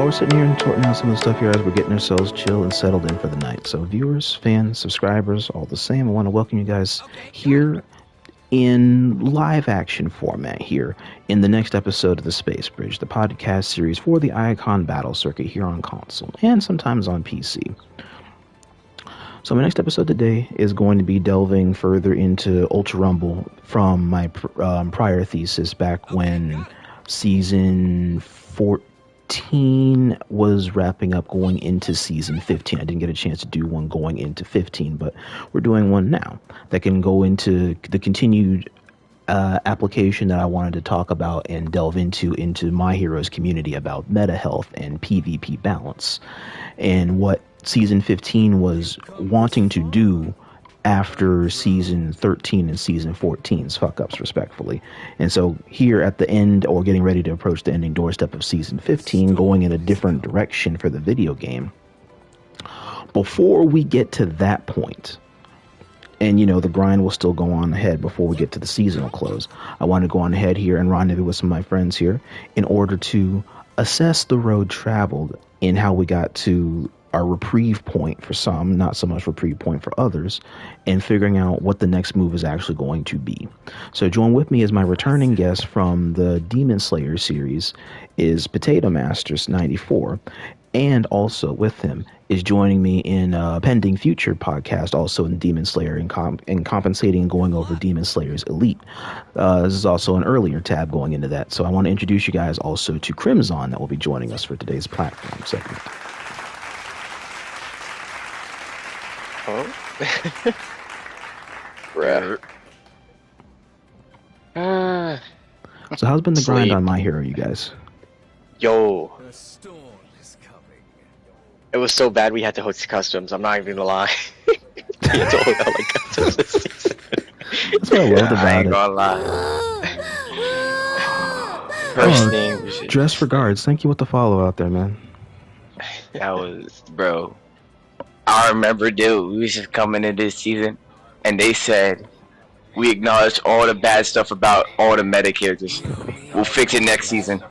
we're sitting here and sorting out some of the stuff here as we're getting ourselves chill and settled in for the night. So viewers, fans, subscribers, all the same, I want to welcome you guys here in live action format here in the next episode of The Space Bridge, the podcast series for the Iacon battle circuit here on console and sometimes on PC. So my next episode today is going to be delving further into Ultra Rumble from my prior thesis back when Season 14 was wrapping up going into Season 15. I didn't get a chance to do one going into 15, but we're doing one now that can go into the continued application that I wanted to talk about and delve into My Hero's community about meta health and PvP balance and what Season 15 was wanting to do after Season 13 and Season 14's fuck-ups, respectfully. And so here at the end, or getting ready to approach the ending doorstep of Season 15, going in a different direction for the video game, before we get to that point, and, you know, the grind will still go on ahead before we get to the seasonal close, I want to go on ahead here and rendezvous with some of my friends here in order to assess the road traveled and how we got to our reprieve point for some, not so much reprieve point for others, and figuring out what the next move is actually going to be. So join with me as my returning guest from the Demon Slayer series is Potato Masters 94, and also with him is joining me in a pending future podcast, also in Demon Slayer, and compensating and going over Demon Slayer's Elite. This is also an earlier tab going into that, so I want to introduce you guys also to Kyrmzon that will be joining us for today's platform segment. Oh. Bruh. So how's been the grind on My Hero, you guys? Yo. It was so bad we had to host customs, I'm not even gonna lie. We had to hold out like customs this season. That's what I loved about I ain't it. gonna lie. First thing, Dress Regards, thank you with the follow out there, man. That was, bro. I remember, dude, we was just coming in this season, and they said, we acknowledge all the bad stuff about all the meta characters. We'll fix it next season.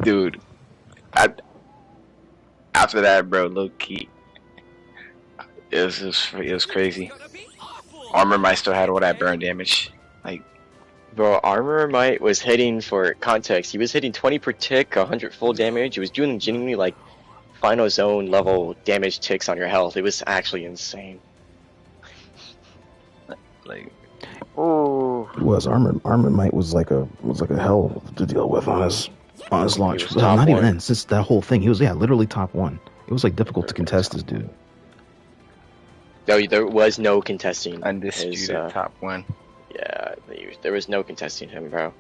Dude, after that, bro, low key, it was crazy. Armor might still had all that burn damage. Like, bro, Armor Might was hitting, for context, he was hitting 20 per tick, 100 full damage. He was doing genuinely like final zone level damage ticks on your health. It was actually insane. like, Oh, It was Armor Might was like a hell to deal with on his launch. was Well, top not even one. then, since that whole thing, he was literally top one. It was like difficult to contest this dude. no, there was no contesting undisputed his, top one. yeah, there was no contesting him, bro.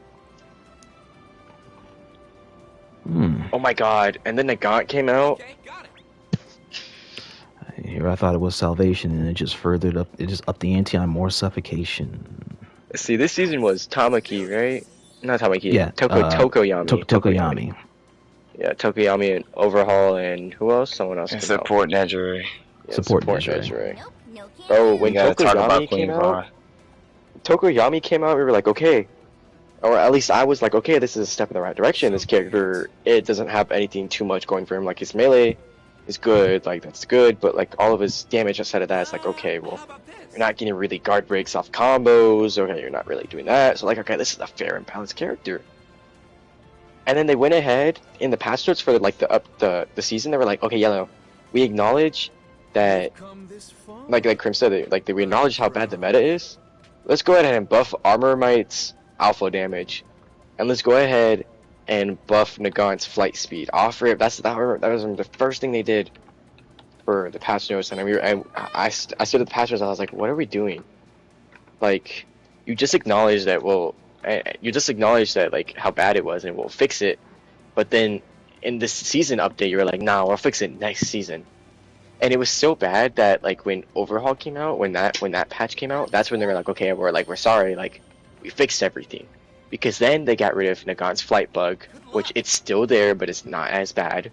Oh my god, and then Nagant came out. Here I thought it was salvation, and it just furthered up. It just upped the ante on more suffocation. See, this season was Tamaki, right? Not Tamaki. Yeah, Tokoyami. Tokoyami. Yeah, Tokoyami and Overhaul, and who else? Someone else. And came out. support Nedgery. Yeah, support Nedgery. Bro, when We gotta talk about Tokoyami Queen came out, Vaughn. Tokoyami came out, we were like, okay. Or at least I was like, okay, this is a step in the right direction. This character, it doesn't have anything too much going for him. Like, his melee is good, like, that's good, but, like, all of his damage outside of that is like, okay, well, you're not getting really guard breaks off combos, okay, you're not really doing that. So, like, okay, this is a fair and balanced character. And then they went ahead in the patch notes for, like, the season, they were like, okay, Yellow, we acknowledge that, like Krim said, we acknowledge how bad the meta is. Let's go ahead and buff Armor Might's alpha damage, and let's go ahead and buff Nagant's flight speed. Offer it. That was the first thing they did for the patch notes, and I stood at the patch notes and I was like, what are we doing? Like, you just acknowledge that, like, how bad it was and we'll fix it, but then in this season update you're like, nah, we'll fix it next season. And it was so bad that, like, when Overhaul came out, when that patch came out, that's when they were like, okay, we're sorry, like, we fixed everything. Because then they got rid of Nagant's flight bug, which it's still there, but it's not as bad.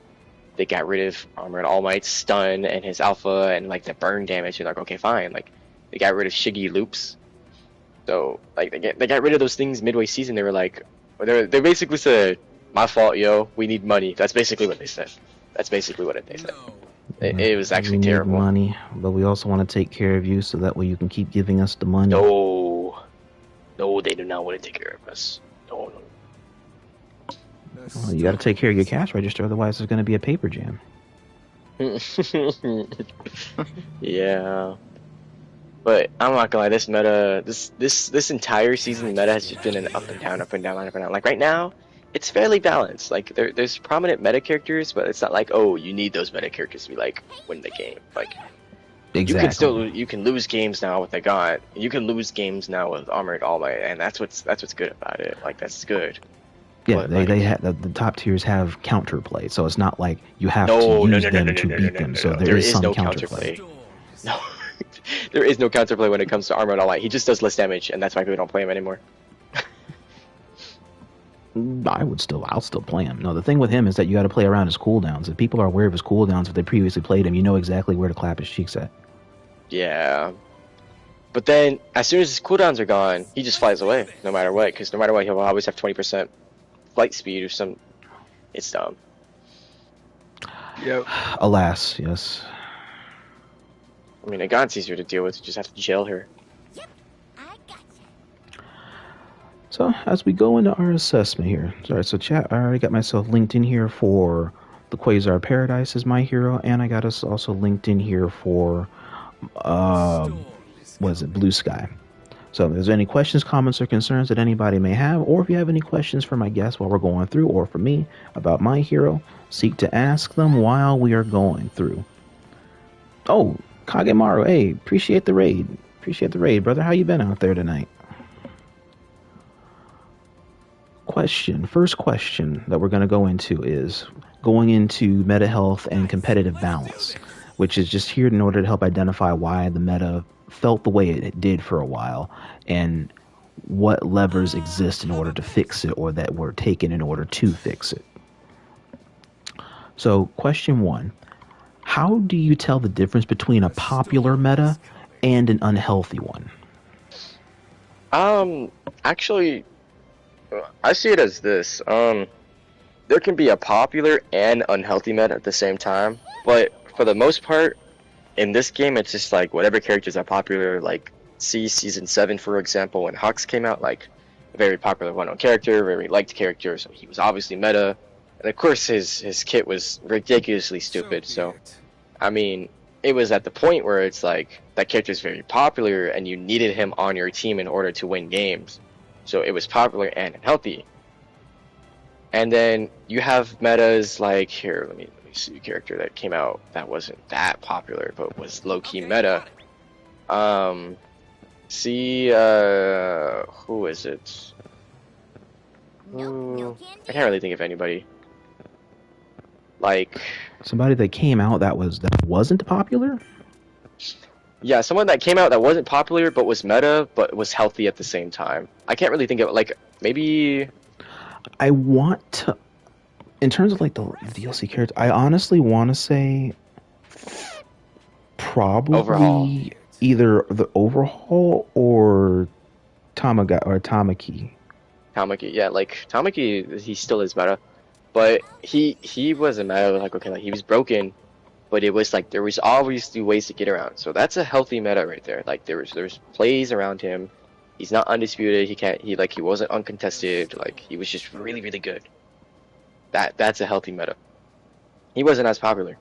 They got rid of Armored All Might's stun and his alpha and, like, the burn damage. You're like, okay, fine. Like, they got rid of Shiggy loops. So, like, they got rid of those things midway season. They were like, they basically said, my fault, yo. We need money. That's basically what they said. That's basically what they said. It was actually we terrible. need money, but we also want to take care of you so that way you can keep giving us the money. No, they do not want to take care of us. No. Well, you got to take care of your cash register, otherwise there's going to be a paper jam. Yeah, but I'm not gonna lie. This meta, this entire season meta has just been an up and down, up and down, up and down. Like right now, it's fairly balanced. Like there's prominent meta characters, but it's not like, oh, you need those meta characters to be like win the game. Like Exactly. you can lose games now with Nagant. You can lose games now with Armored All Might, and that's what's good about it. Like that's good. Yeah, But, they have the top tiers have counterplay, so it's not like you have to use them to beat them. So there is some no counterplay. No, there is no counterplay when it comes to Armored All Might. He just does less damage, and that's why people don't play him anymore. I'll still play him. No, the thing with him is that you got to play around his cooldowns. If people are aware of his cooldowns, if they previously played him, you know exactly where to clap his cheeks at. Yeah. But then, as soon as his cooldowns are gone, he just flies away, no matter what. Because no matter what, he'll always have 20% flight speed or some. It's dumb. Yep. Alas, yes. I mean, Nagant's easier to deal with. You just have to jail her. So, as we go into our assessment here. Sorry, so chat, I already got myself linked in here for the Quasar Paradise as my hero, and I got us also linked in here for, Blue Sky. So if there's any questions, comments, or concerns that anybody may have, or if you have any questions for my guests while we're going through, or for me about my hero, seek to ask them while we are going through. Oh, Kagemaru, hey, appreciate the raid. Appreciate the raid, brother. How you been out there tonight? First question that we're going to go into is going into meta health and competitive balance, which is just here in order to help identify why the meta felt the way it did for a while and what levers exist in order to fix it or that were taken in order to fix it. So question 1, how do you tell the difference between a popular meta and an unhealthy one? Actually, I see it as this. There can be a popular and unhealthy meta at the same time, but for the most part, in this game, it's just like whatever characters are popular. Like, see Season 7, for example, when Hux came out, like, a very popular one-on character, very liked character, so he was obviously meta. And of course, his kit was ridiculously stupid, so, I mean, it was at the point where it's like, that character's very popular, and you needed him on your team in order to win games. So it was popular and healthy. And then you have metas like, here, let me see a character that came out that wasn't that popular, but was low-key meta. Who is it? I can't really think of anybody. Like somebody that came out that wasn't popular? Yeah, someone that came out that wasn't popular but was meta but was healthy at the same time. I can't really think of, like, maybe I want to, in terms of like the DLC characters, I honestly want to say probably Overhaul. Either the Overhaul or Tamaki. Tamaki, yeah, like Tamaki, he still is meta, but he wasn't meta. Like, okay, like he was broken, but it was like there was obviously ways to get around. So that's a healthy meta right there. Like there's plays around him. He's not undisputed. He wasn't uncontested. Like he was just really really good. That's a healthy meta. He wasn't as popular,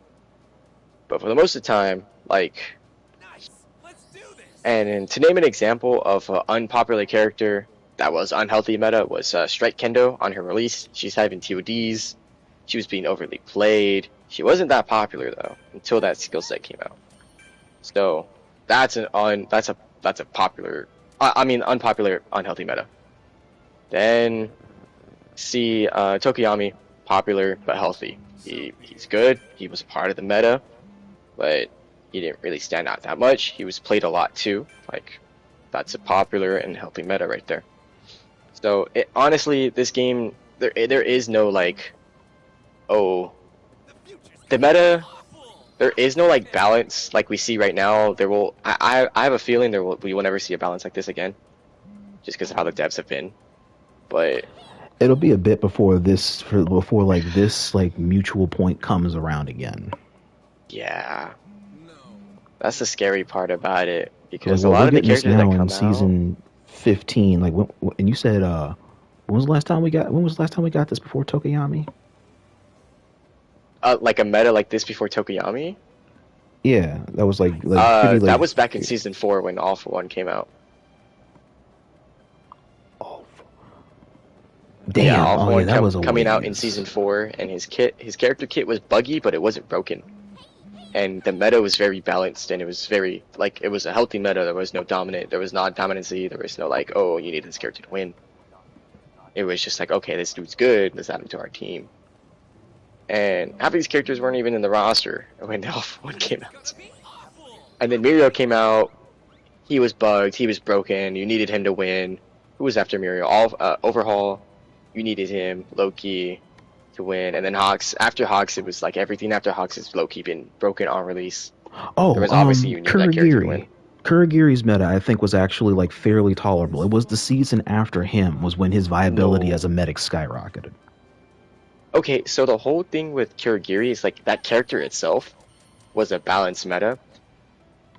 but for the most of the time, like. And to name an example of an unpopular character that was unhealthy meta was Strike Kendo on her release. She's having TODs. She was being overly played. She wasn't that popular though until that skill set came out. So that's a popular, unpopular unhealthy meta. Then see Tokoyami, popular but healthy. He's good. He was a part of the meta, but he didn't really stand out that much. He was played a lot too. Like, that's a popular and healthy meta right there. So honestly, this game, there is no like, oh, the meta. There is no like balance like we see right now. I have a feeling we will never see a balance like this again, just because of how the devs have been. But It'll be a bit before this mutual point comes around again. Yeah, that's the scary part about it, because a Well, lot we're of the getting this characters that now come in out, season 15. And you said, when was the last time we got this before Tokoyami? like a meta like this before Tokoyami, Yeah, that was pretty that was back in season 4 when All for One came out. Oh, damn! Yeah, All for One that was a coming out in ways. season 4, and his character kit was buggy, but it wasn't broken. And the meta was very balanced, and it was very, like, it was a healthy meta. There was no there was not dominancy, there was no, like, oh, you need this character to win. It was just like, okay, this dude's good, let's add him to our team. And half of these characters weren't even in the roster when the All for One came out. And then Mirio came out, he was bugged, he was broken, you needed him to win. Who was after Mirio? Overhaul, you needed him, Loki, to win. And then Hawks, after Hawks, it was like everything after Hawks is Loki been broken on release. Oh, there was obviously you knew that character to win. Kurogiri's meta, I think, was actually like fairly tolerable. It was the season after him was when his viability as a medic skyrocketed. Okay, so the whole thing with Kurogiri is like that character itself was a balanced meta,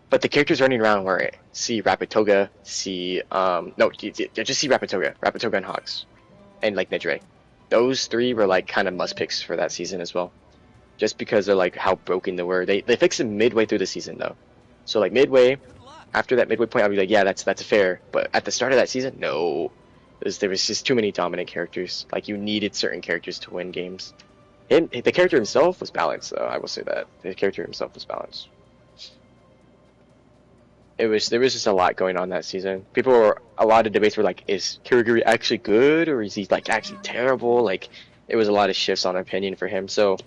but the characters running around were see Rapatoga, just see Rapatoga and Hawks, and like Nidre. Those three were like kind of must picks for that season as well, just because of like how broken they were. They fixed them midway through the season though, so like after that midway point, I'd be like, yeah, that's fair. But at the start of that season, no. There was just too many dominant characters. Like, you needed certain characters to win games. The character himself was balanced, though. I will say that the character himself was balanced. There was just a lot going on that season. A lot of debates were like, is Kurogiri actually good, or is he like actually terrible? Like, it was a lot of shifts on opinion for him. So,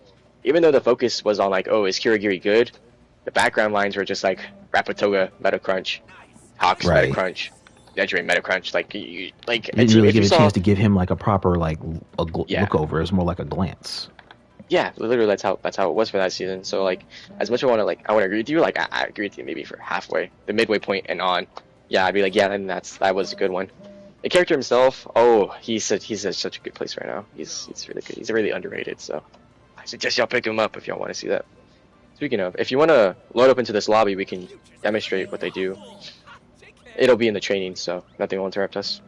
even though the focus was on like, oh, is Kurogiri good? The background lines were just like Rapatoga, Meta Crunch, Hawks, right. Meta Crunch. Nidre Meta Crunch, you didn't really get a chance to give him like a proper look over. It was more like a glance. Yeah, literally that's how it was for that season. So like, as much as I want to agree with you, like I agree with you maybe for halfway, the midway point and on. Yeah, I'd be like, yeah, then that was a good one. The character himself, he's at such a good place right now. He's really good. He's really underrated. So I suggest y'all pick him up if y'all want to see that. Speaking of, if you want to load up into this lobby, we can demonstrate what they do. It'll be in the training, so nothing will interrupt us.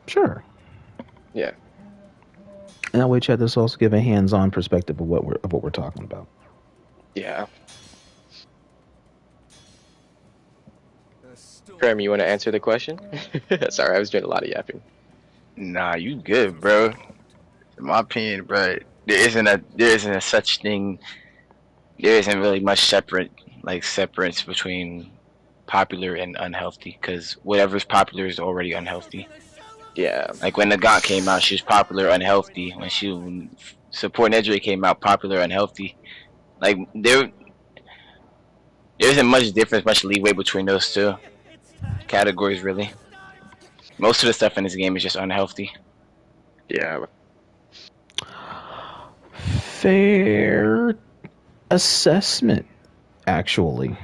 Sure. Yeah. And that way, Chad, this also give a hands-on perspective of what we're talking about. Yeah. Kyrm, you want to answer the question? Sorry, I was doing a lot of yapping. Nah, you good, bro. In my opinion, bro, there isn't a such thing. There isn't really much separance between popular and unhealthy, because whatever's popular is already unhealthy. Yeah. Like when Nagant came out, she was popular, unhealthy. When Support Nedre came out, popular, unhealthy. Like there isn't much difference, much leeway between those two categories, really. Most of the stuff in this game is just unhealthy. Yeah. Fair assessment, actually.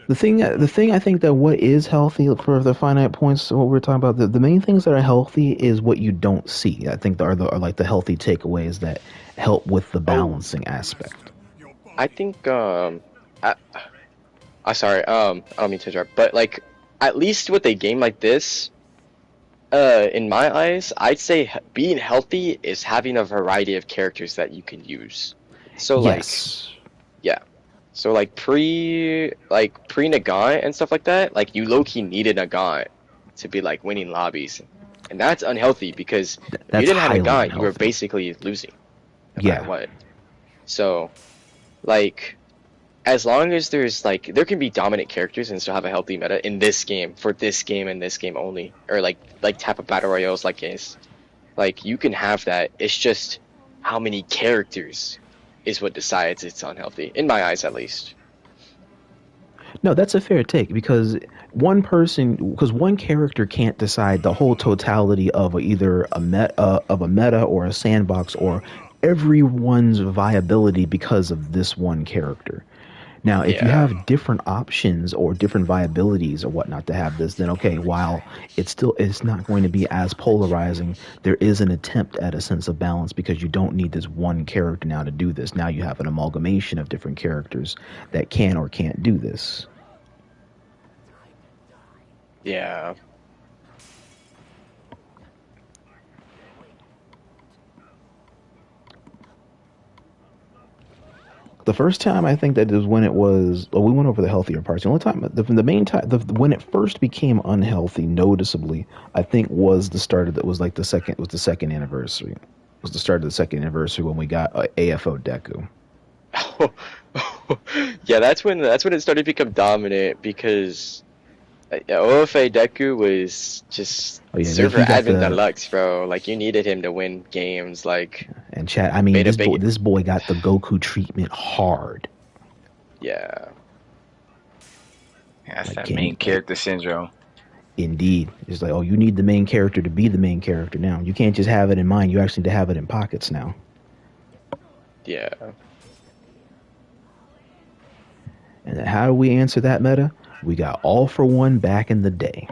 The thing I think that what is healthy for the finite points, what we're talking about, the main things that are healthy is what you don't see. I think are like the healthy takeaways that help with the balancing aspect. I think sorry, I don't mean to interrupt, but like at least with a game like this, in my eyes, I'd say being healthy is having a variety of characters that you can use. So yes. Yeah. So like pre Nagant and stuff like that, like you low-key needed Nagant to be like winning lobbies, and that's unhealthy because if you didn't have Nagant, you were basically losing. No matter what. So, like, as long as there's like there can be dominant characters and still have a healthy meta in this game for this game and this game only, or like type of battle royales like Ace, like you can have that. It's just how many characters is what decides it's unhealthy, in my eyes at least. No, that's a fair take, because one character can't decide the whole totality of either a meta or a sandbox or everyone's viability because of this one character. Now, if you Yeah. have different options or different viabilities or whatnot to have this, then okay, while it's not going to be as polarizing, there is an attempt at a sense of balance because you don't need this one character now to do this. Now you have an amalgamation of different characters that can or can't do this. Yeah. The first time I think that is when it was. Well, we went over the healthier parts. The only time, the main time, when it first became unhealthy noticeably, I think was the start of that was like the second was the second anniversary. It was the start of the second anniversary when we got AFO Deku. Yeah, that's when it started to become dominant because OFA Deku was just server he got admin the deluxe, bro. Like you needed him to win games. Like and chat. I mean, made a this boy got the Goku treatment hard. Yeah. That's Like, that main character syndrome. Indeed, it's like, oh, you need the main character to be the main character now. You can't just have it in mind. You actually need to have it in pockets now. Yeah. And then how do we answer that meta? We got All for One back in the day.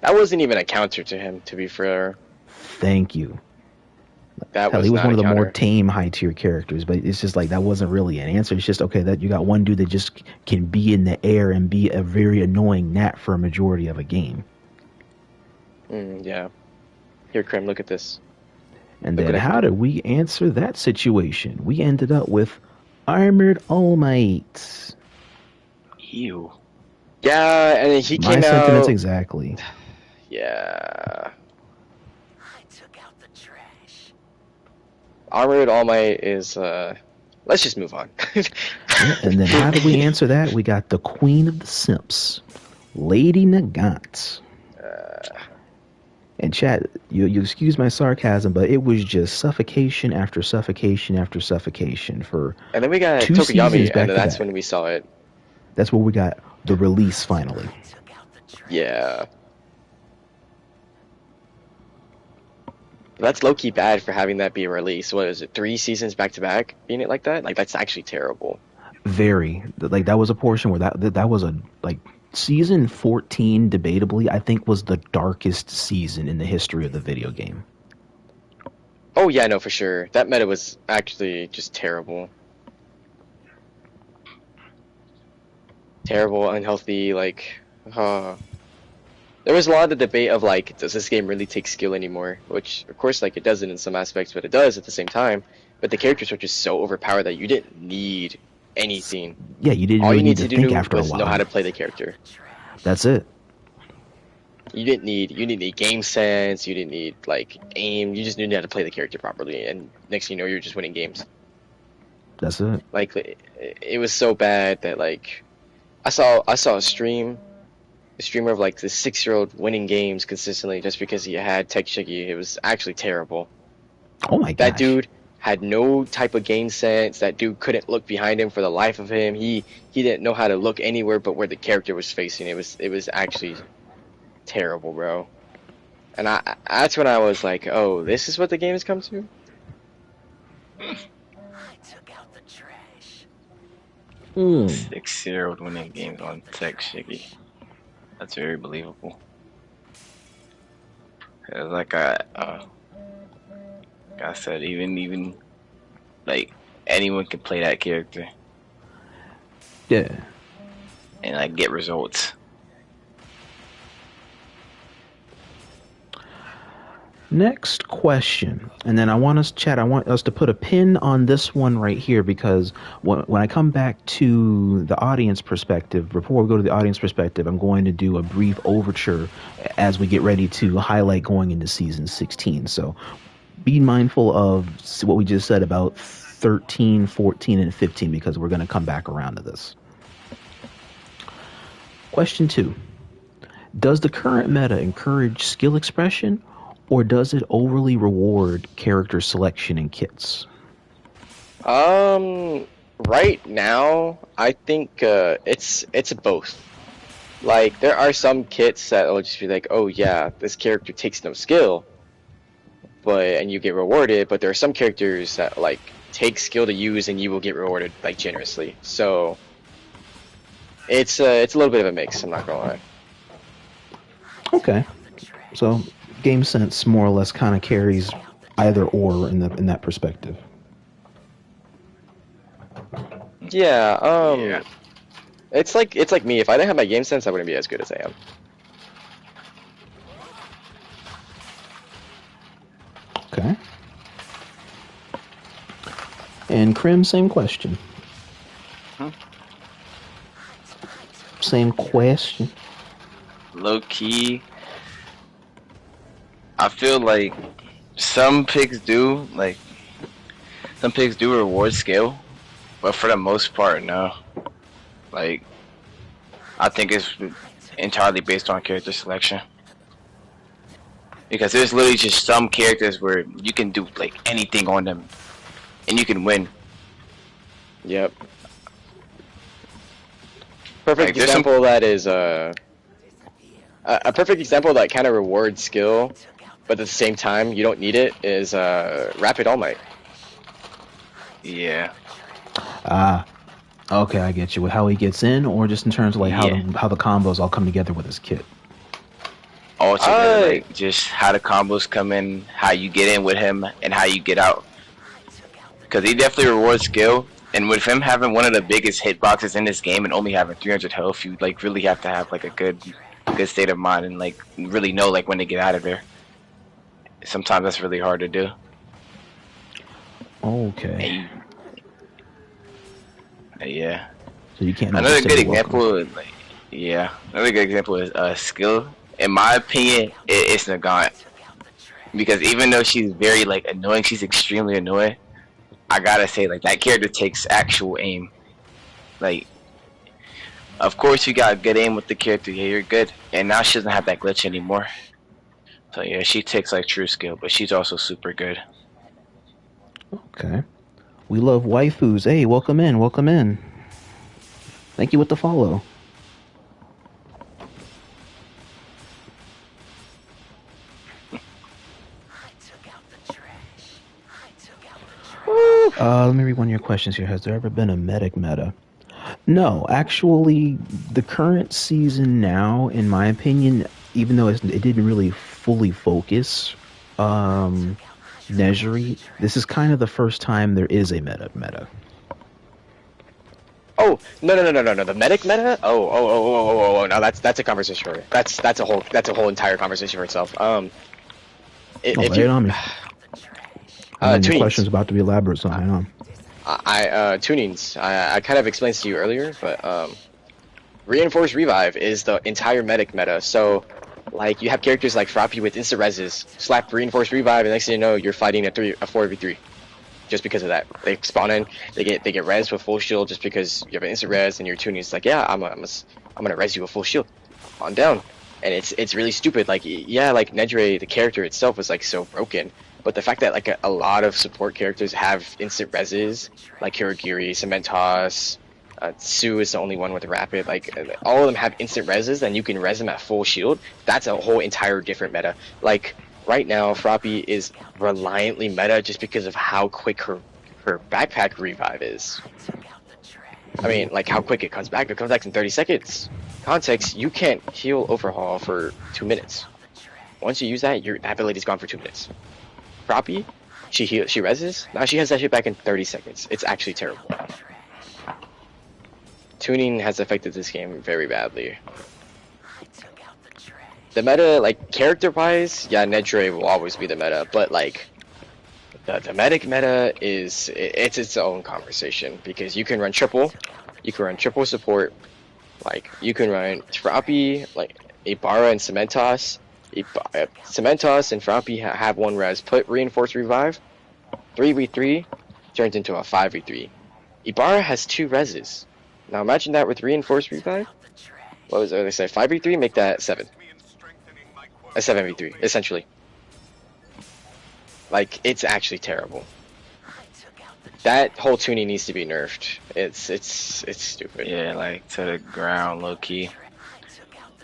That wasn't even a counter to him, to be fair. Thank you. That Hell, was he was not one a of the counter. more tame high tier characters, but it's just like that wasn't really an answer. It's just okay that you got one dude that just can be in the air and be a very annoying gnat for a majority of a game. Yeah. Here, Krim, look at this. And Look then what I how can did we answer that situation? We ended up with Armored All Might. Ew. Yeah, and then he My came sentiments out. exactly. Yeah. I took out the trash. Armored All Might is let's just move on. Yeah, and then how did we answer that? We got the Queen of the Simps, Lady Nagant. And chat, you excuse my sarcasm, but it was just suffocation after suffocation after suffocation for And then we got 2 seasons Tokoyami, back and to that's back. when we saw it. That's where we got the release finally. Yeah. That's low-key bad for having that be a release. What is it, 3 seasons back to back being it like that? Like that's actually terrible. Very. Like that was a portion where that was a like season 14 debatably I think was the darkest season in the history of the video game. Oh yeah, no, for sure. That meta was actually just terrible. Terrible, unhealthy, like there was a lot of debate of like, does this game really take skill anymore? Which of course like it doesn't in some aspects, but it does at the same time. But the characters were just so overpowered that you didn't need anything. Yeah, you didn't All really you need need to to think do after a was while. know how to play the character. That's it. You didn't need game sense, you didn't need like aim, you just knew how to play the character properly, and next thing you know you're just winning games. That's it. Like it was so bad that like I saw a streamer of like this 6-year-old winning games consistently just because he had Tech Shiggy. It was actually terrible. Oh my gosh. That dude had no type of game sense. That dude couldn't look behind him for the life of him. He didn't know how to look anywhere but where the character was facing. It was actually terrible, bro. And that's when I was like, oh, this is what the game has come to? I took out the trash. 6-year-old winning games on Tech Shiggy. That's very believable. Like I said, even like anyone can play that character. Yeah. And like get results. Next question, and then I want us to put a pin on this one right here because when I come back to the audience perspective, before we go to the audience perspective, I'm going to do a brief overture as we get ready to highlight going into season 16. So be mindful of what we just said about 13, 14, and 15 because we're going to come back around to this. Question 2. Does the current meta encourage skill expression, or does it overly reward character selection in kits? Right now, I think it's both. Like there are some kits that will just be like, oh yeah, this character takes no skill, and you get rewarded. But there are some characters that like take skill to use, and you will get rewarded like generously. So it's a little bit of a mix. I'm not gonna lie. Okay. So game sense more or less kind of carries either or in that perspective. Yeah. Yeah. It's like me. If I didn't have my game sense, I wouldn't be as good as I am. Okay. And Krim, same question. Same question. Low key, I feel like some picks do reward skill, but for the most part, no. Like, I think it's entirely based on character selection. Because there's literally just some characters where you can do like anything on them, and you can win. Yep. Perfect Like, there's example of that is a perfect example that kind of rewards skill, but at the same time you don't need it is Rapid All Might. Yeah. Okay, I get you. With how he gets in, or just in terms of like Yeah. how the combos all come together with his kit. Altogether, like just how the combos come in, how you get in with him, and how you get out. Because he definitely rewards skill, and with him having one of the biggest hitboxes in this game and only having 300 health, you like really have to have like a good state of mind and like really know like when to get out of there. Sometimes that's really hard to do. Okay. Yeah. So you can't. Another overstay good your welcome. example, another good example is skill. In my opinion, it's Nagant, because even though she's very like annoying, she's extremely annoying. I gotta say, like, that character takes actual aim. Like, of course you got good aim with the character, yeah, you're good, and now she doesn't have that glitch anymore. So yeah, she takes like true skill, but she's also super good. Okay. We love waifus. Hey, welcome in. Welcome in. Thank you with the follow. Let me read one of your questions here. Has there ever been a medic meta? No, actually, the current season now, in my opinion, even though it didn't really fully focus Nejri, this is kind of the first time there is a meta. Oh no! The medic meta? Oh! No, that's a conversation for it. That's a whole entire conversation for itself. If lay you it on me. And then your tunings. question's about to be elaborate, so hang on. Tunings. I kind of explained to you earlier, but reinforced revive is the entire medic meta. So, like, you have characters like Froppy with instant reses, slap reinforced revive, and next thing you know, you're fighting a 4v3. Just because of that, they spawn in, they get res with full shield just because you have an instant res and your tuning is like, yeah, I'm gonna res you with full shield, on down, and it's really stupid. Like, yeah, like Nedre, the character itself was like so broken, but the fact that like a lot of support characters have instant reses, like Hiragiri, Cementos, Sue is the only one with rapid. Like, all of them have instant reses, and you can res them at full shield. That's a whole entire different meta. Like, right now, Froppy is reliantly meta just because of how quick her backpack revive is. I mean, like, how quick it comes back. It comes back in 30 seconds. Context, you can't heal overhaul for 2 minutes. Once you use that, your ability's gone for 2 minutes. Froppy, she reses. Now she has that shit back in 30 seconds. It's actually terrible. Tuning has affected this game very badly. The meta, like, character-wise, yeah, Nedre will always be the meta, but, like, the medic meta is, it's its own conversation, because you can run triple support, like, you can run Froppy, like, Ibarra and Cementos. Cementos and Froppy have one res, put reinforced revive, 3v3 turns into a 5v3. Ibarra has 2 reses. Now imagine that with reinforced revive. What was it they say? 5v3, make that 7. A 7v3, essentially. Like, it's actually terrible. That whole tuning needs to be nerfed. It's stupid. Yeah, like to the ground, low key.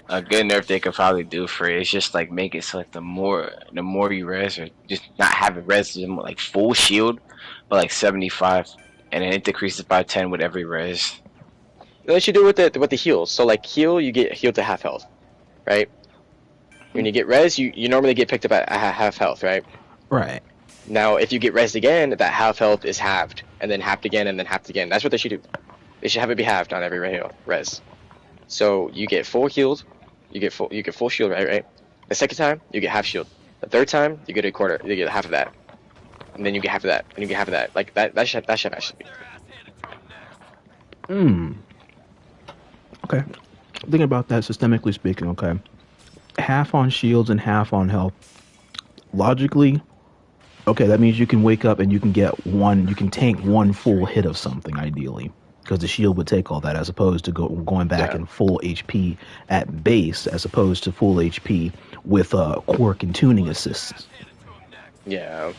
A good nerf they could probably do for it is just like make it so like the more you res, or just not have it res like full shield, but like 75, and then it decreases by 10 with every res. What you do with the heals? So like heal, you get healed to half health, right? When you get res, you normally get picked up at half health, right? Right. Now, if you get res again, that half health is halved, and then halved again, and then halved again. That's what they should do. They should have it be halved on every res. So you get full healed, you get full shield, right? The second time, you get half shield. The third time, you get a quarter, you get half of that, and then you get half of that, and you get half of that. Like that should actually be. Okay. Thinking about that systemically speaking, okay. Half on shields and half on health. Logically, okay, that means you can wake up and you can tank one full hit of something, ideally. Because the shield would take all that, as opposed to going back in full HP at base, as opposed to full HP with quirk and tuning assists. Yeah.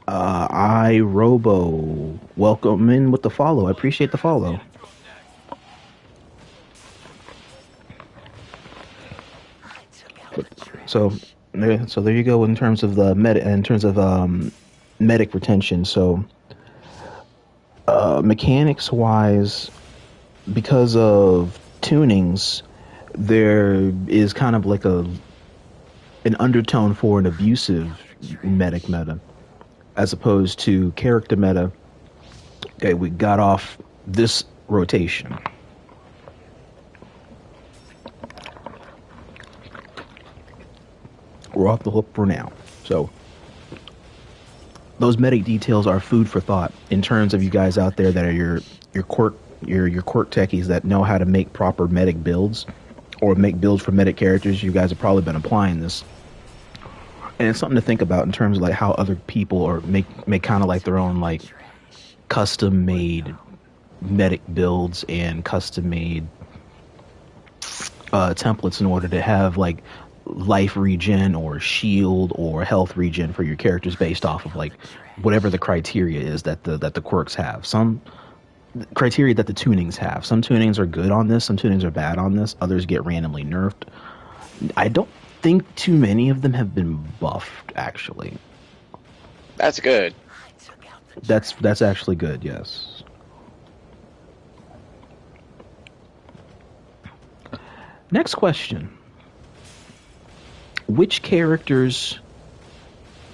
iRobo, welcome in with the follow. I appreciate the follow. So there you go in terms of the medic retention. So mechanics wise, because of tunings, there is kind of like an undertone for an abusive medic meta, as opposed to character meta. Okay, we got off this rotation. We're off the hook for now. So those medic details are food for thought in terms of you guys out there that are your quirk techies that know how to make proper medic builds or make builds for medic characters. You guys have probably been applying this, and it's something to think about in terms of like how other people or make kind of like their own like custom made medic builds and custom made templates in order to have like life regen or shield or health regen for your characters based off of like whatever the criteria is that the quirks have. Some criteria that the tunings have. Some tunings are good on this, some tunings are bad on this, others get randomly nerfed. I don't think too many of them have been buffed, actually. That's good. That's actually good, yes. Next question. Which characters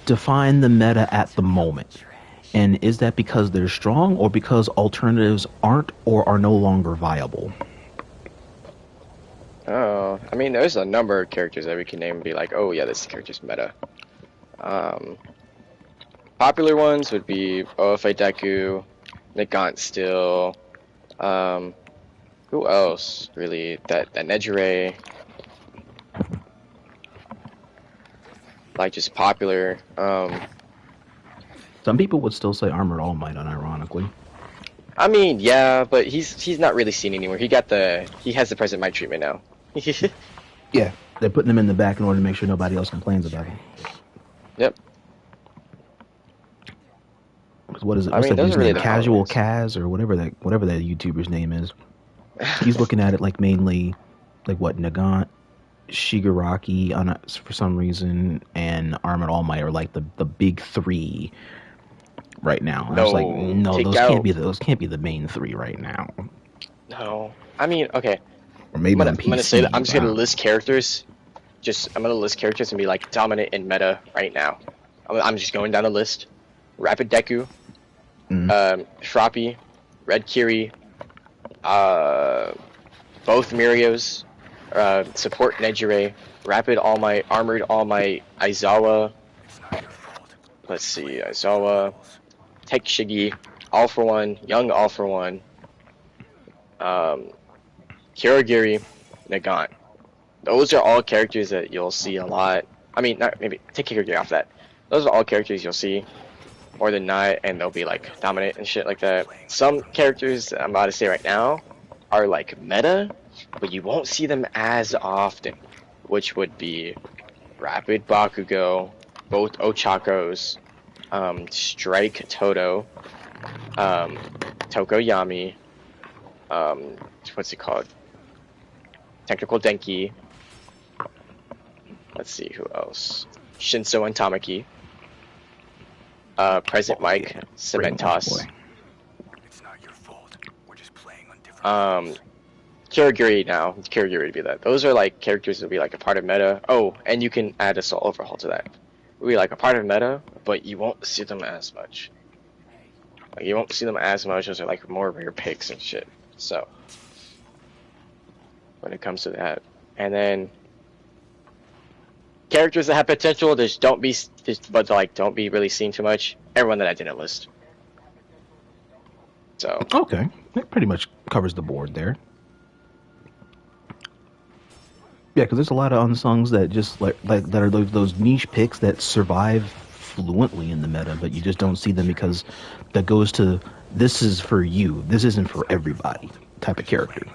define the meta at the moment? And is that because they're strong or because alternatives aren't or are no longer viable? Oh, I mean, there's a number of characters that we can name and be like, oh yeah, this character's meta. Popular ones would be OFA Deku, Nagant still. Who else really? That Nejire. Like just popular. Some people would still say Armored All Might, unironically. I mean, yeah, but he's not really seen anywhere. He has the present might treatment now. Yeah, they're putting him in the back in order to make sure nobody else complains about him. Yep. What is it? I What's mean, that dude's really name? Casual Kaz or whatever that YouTuber's name is. He's looking at it like mainly like what Nagant, Shigaraki for some reason, and Armored All Might are like the big three right now. I was like, no, those can't be the main three right now. No, I mean, okay. Or maybe I'm gonna say that I'm just gonna list characters. I'm gonna list characters and be like dominant in meta right now. I'm just going down the list. Rapid Deku, Shrappy, Red Kiri, both Mirios, support Nejire, Rapid All Might, Armored All Might, Aizawa. Let's see, Aizawa, Tech Shigi, All for One, Young All for One, Kirigiri, Nagant. Those are all characters that you'll see a lot. I mean, not maybe take Kirigiri off that. Those are all characters you'll see more than not, and they'll be like dominant and shit like that. Some characters that I'm about to say right now are like meta, but you won't see them as often, which would be Rapid Bakugo, both Ochakos, Strike Toto, Tokoyami, what's it called? Technical Denki. Let's see who else. Shinso and Tamaki. Present Mike, Cementos. It's not your fault. We're just playing on different Kirigiri now. Kirigiri would be that. Those are like characters that would be like a part of meta. Oh, and you can add Assault Overhaul to that. It would be like a part of meta, but you won't see them as much. Like you won't see them as much as they're like more rare picks and shit. So when it comes to that, and then characters that have potential, don't be really seen too much. Everyone that I didn't list. So Okay, that pretty much covers the board there. Yeah, because there's a lot of unsungs that just like that are those niche picks that survive fluently in the meta, but you just don't see them because that goes to this is for you, this isn't for everybody type of character.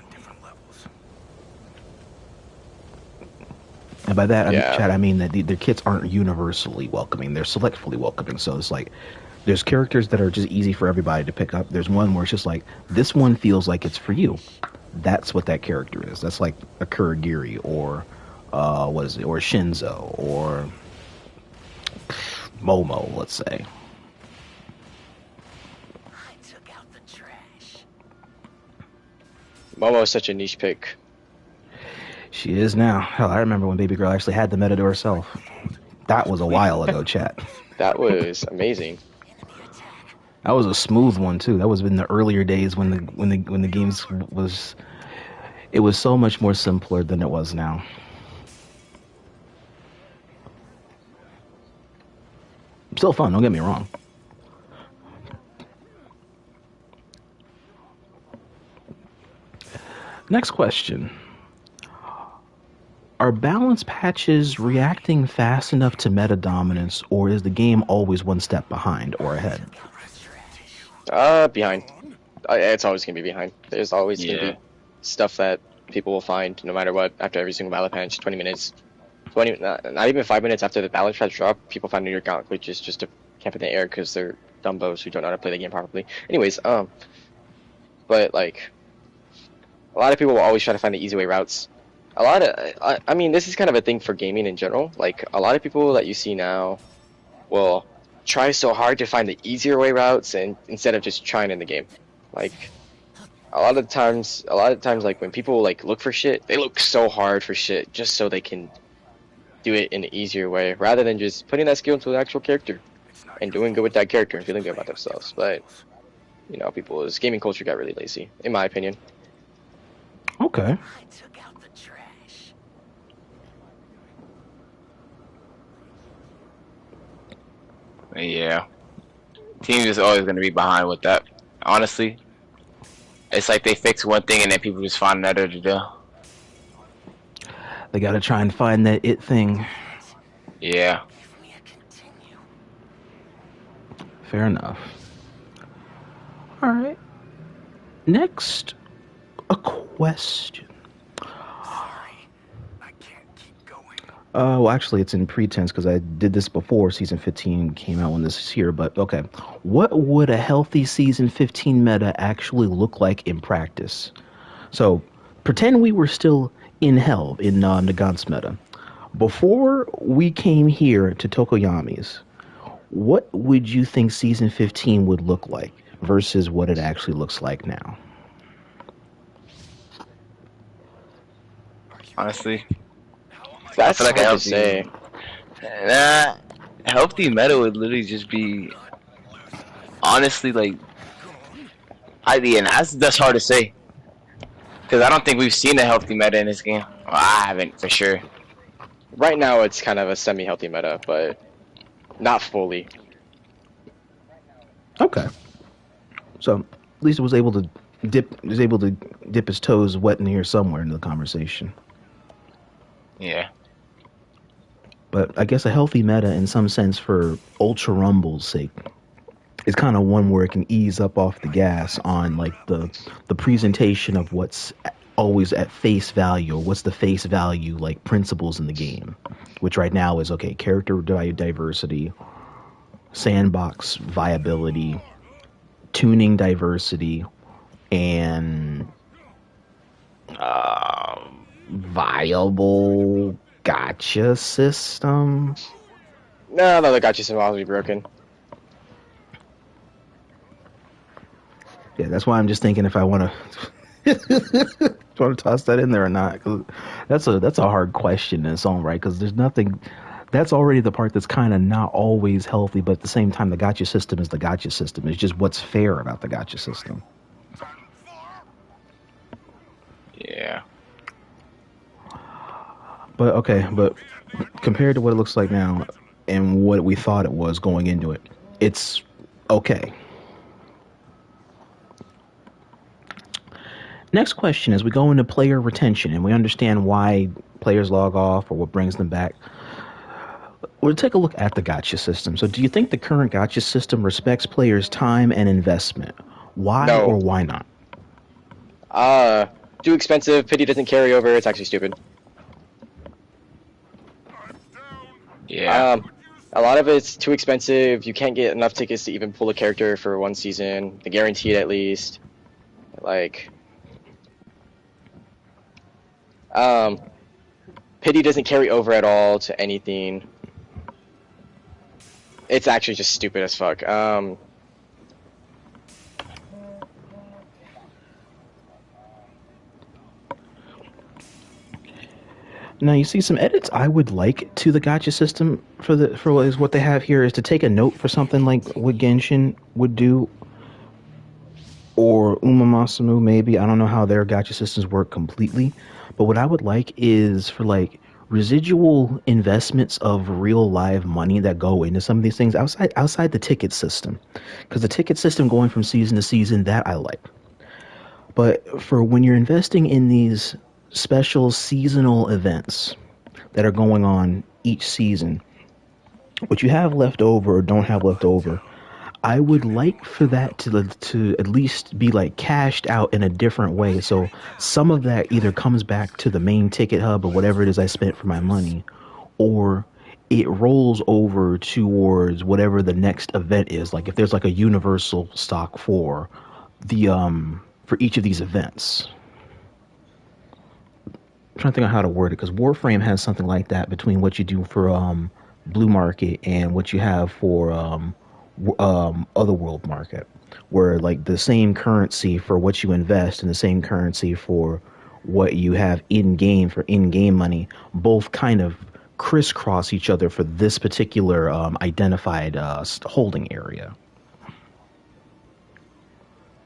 And by that, Chad, I mean that their kits aren't universally welcoming; they're selectively welcoming. So it's like there's characters that are just easy for everybody to pick up. There's one where it's just like this one feels like it's for you. That's what that character is. That's like a Kurogiri or or Shinzo or Momo, let's say. I took out the trash. Momo is such a niche pick. She is now. Hell, I remember when Baby Girl actually had the meta to herself. That was a while ago, chat. That was amazing. That was a smooth one too. That was in the earlier days when the games was. It was so much more simpler than it was now. Still fun, don't get me wrong. Next question. Are balance patches reacting fast enough to meta dominance, or is the game always one step behind or ahead? Behind. It's always going to be behind. There's always going to be stuff that people will find no matter what after every single balance patch. 20 minutes. Not even 5 minutes after the balance patch drop, people find new Nagant, which is just to camp in the air because they're dumbos who don't know how to play the game properly. Anyways, but like, a lot of people will always try to find the easy way routes. I mean, this is kind of a thing for gaming in general. Like, a lot of people that you see now will try so hard to find the easier way routes and instead of just trying in the game. Like, a lot of times, like, when people, like, look for shit, they look so hard for shit just so they can do it in an easier way, rather than just putting that skill into the actual character and doing good with that character and feeling good about themselves. But, you know, people's gaming culture got really lazy, in my opinion. Okay. I took out the trash. Yeah. Teams is always going to be behind with that. Honestly, it's like they fix one thing and then people just find another to do. They gotta try and find that it thing. Yeah. Give me a continue. Fair enough. Alright. Next, a question. Sorry, I can't keep going. Well, actually, it's in pretense because I did this before Season 15 came out when this is here, but okay. What would a healthy Season 15 meta actually look like in practice? So, pretend we were still in hell in Nagant's meta. Before we came here to Tokoyami's, what would you think Season 15 would look like versus what it actually looks like now? Honestly, That's I feel like hard to say. Healthy meta would literally just be, honestly, like, that's hard to say. Because I don't think we've seen a healthy meta in this game. Well, I haven't, for sure. Right now, it's kind of a semi-healthy meta, but not fully. Okay. So, at least it was able to dip his toes wet in here somewhere in the conversation. Yeah. But I guess a healthy meta, in some sense, for Ultra Rumble's sake, is kind of one where it can ease up off the gas on like the presentation of what's always at face value, or what's the face value like principles in the game, which right now is okay, character diversity, sandbox viability, tuning diversity, and viable gotcha system. No, the gacha system will always be broken. Yeah, that's why I'm just thinking if I want to want to toss that in there or not. 'Cause that's a hard question in its own right. Because there's nothing. That's already the part that's kind of not always healthy, but at the same time, the gotcha system is the gotcha system. It's just what's fair about the gotcha system. Yeah. But okay, but compared to what it looks like now and what we thought it was going into it, it's okay. Next question is we go into player retention and we understand why players log off or what brings them back. We'll take a look at the gacha system. So do you think the current gacha system respects players' time and investment? Why No. or why not? Too expensive. Pity doesn't carry over. It's actually stupid. Yeah. A lot of it's too expensive. You can't get enough tickets to even pull a character for one season. The guaranteed at least. Like, pity doesn't carry over at all to anything. It's actually just stupid as fuck. Now you see some edits I would like to the gacha system for what they have here is to take a note for something like what Genshin would do, or UmaMusume maybe. I don't know how their gacha systems work completely, but what I would like is for like residual investments of real live money that go into some of these things outside the ticket system, because the ticket system going from season to season, that I like. But for when you're investing in these special seasonal events that are going on each season, what you have left over or don't have left over, I would like for that to at least be like cashed out in a different way. So some of that either comes back to the main ticket hub or whatever it is I spent for my money, or it rolls over towards whatever the next event is. Like if there's like a universal stock for the for each of these events. I'm trying to think of how to word it, because Warframe has something like that between what you do for Blue Market and what you have for Otherworld Market, where like the same currency for what you invest and the same currency for what you have in game for in game money both kind of crisscross each other for this particular identified holding area.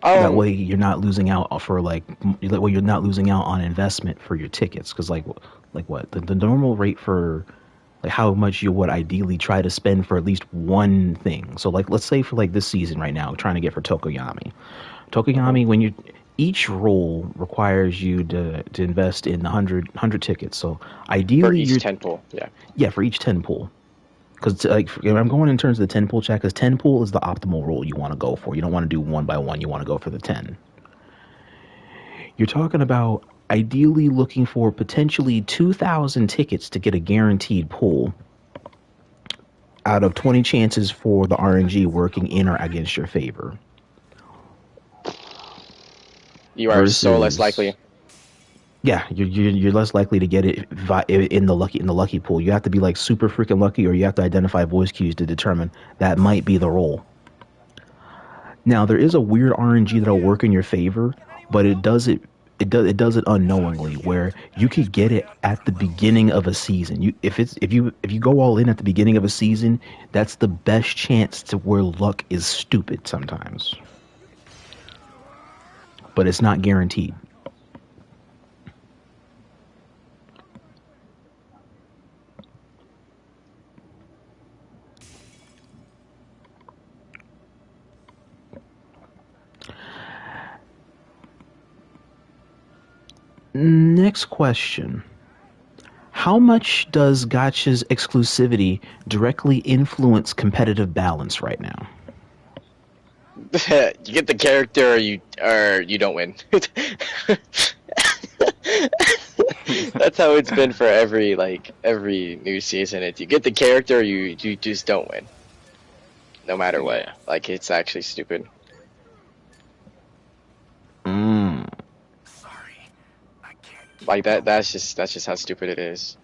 That way you're not losing out for like that way you're not losing out on investment for your tickets, because like what the normal rate for like how much you would ideally try to spend for at least one thing. So like let's say for like this season right now trying to get for Tokoyami, when you each roll requires you to invest in 100 tickets. So ideally for each 10 pull, yeah, for each 10 pull. Because like I'm going in terms of the 10 pull chat, because 10 pull is the optimal roll you want to go for. You don't want to do one by one. You want to go for the 10. You're talking about ideally looking for potentially 2,000 tickets to get a guaranteed pull out of 20 chances for the RNG working in or against your favor. You are so less likely. Yeah, you're less likely to get it in the lucky pool. You have to be like super freaking lucky, or you have to identify voice cues to determine that might be the roll. Now there is a weird RNG that'll work in your favor, but it does it unknowingly, where you could get it at the beginning of a season. If you go all in at the beginning of a season, that's the best chance to where luck is stupid sometimes, but it's not guaranteed. Next question. How much does Gacha's exclusivity directly influence competitive balance right now? You get the character, or you don't win. That's how it's been for every new season. It's you get the character, you just don't win, no matter what. Like, it's actually stupid. Sorry, I can't Like that's just how stupid it is.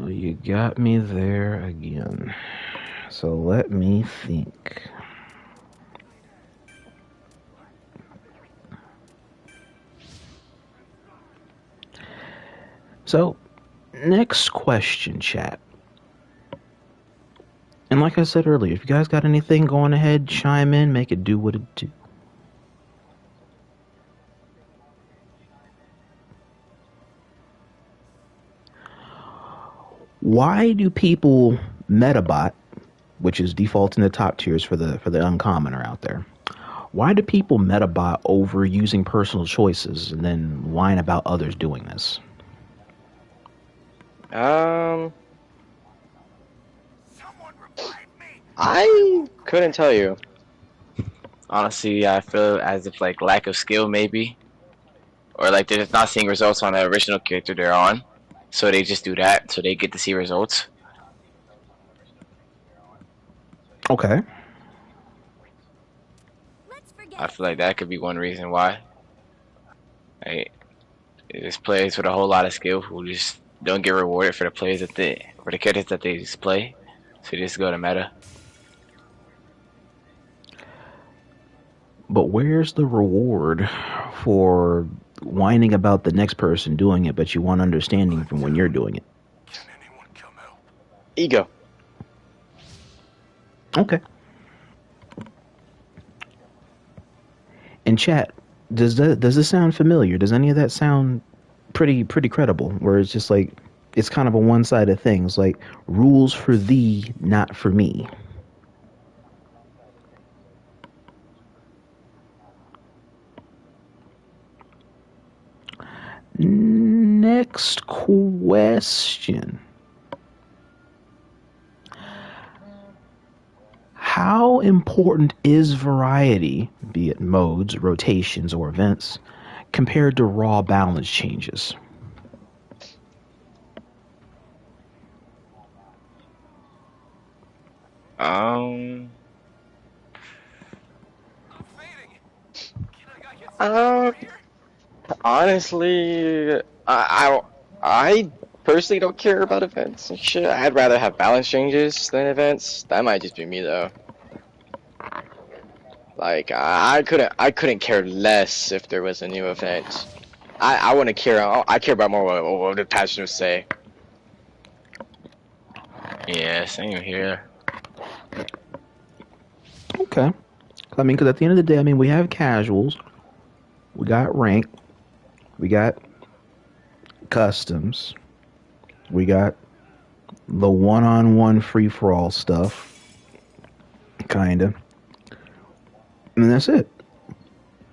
You got me there again. So let me think. So, next question, chat. And like I said earlier, if you guys got anything, go on ahead, chime in, make it do what it do. Why do people meda-bot, which is default in the top tiers for the uncommoner out there? Why do people meda-bot over using personal choices and then whine about others doing this? I couldn't tell you. Honestly, I feel as if like lack of skill maybe, or like they're just not seeing results on the original character they're on, so they just do that so they get to see results. Okay. I feel like that could be one reason why. Right? There's players with a whole lot of skill who just don't get rewarded for the characters that they just play, so they just go to meta. But where's the reward for whining about the next person doing it, but you want understanding from when you're doing it? Can anyone come help? Ego. Okay. In chat, does this sound familiar? Does any of that sound pretty credible? Where it's just like it's kind of a one-sided thing. It's like rules for thee, not for me. Next question. How important is variety, be it modes, rotations, or events, compared to raw balance changes? Honestly, I personally don't care about events and shit. I'd rather have balance changes than events. That might just be me though. Like I couldn't care less if there was a new event. I want to care. I care about more what the patch notes say. Yeah, same here. Okay. I mean, because at the end of the day, I mean, we have casuals, we got rank, we got customs, we got the one-on-one free-for-all stuff, kinda, and that's it.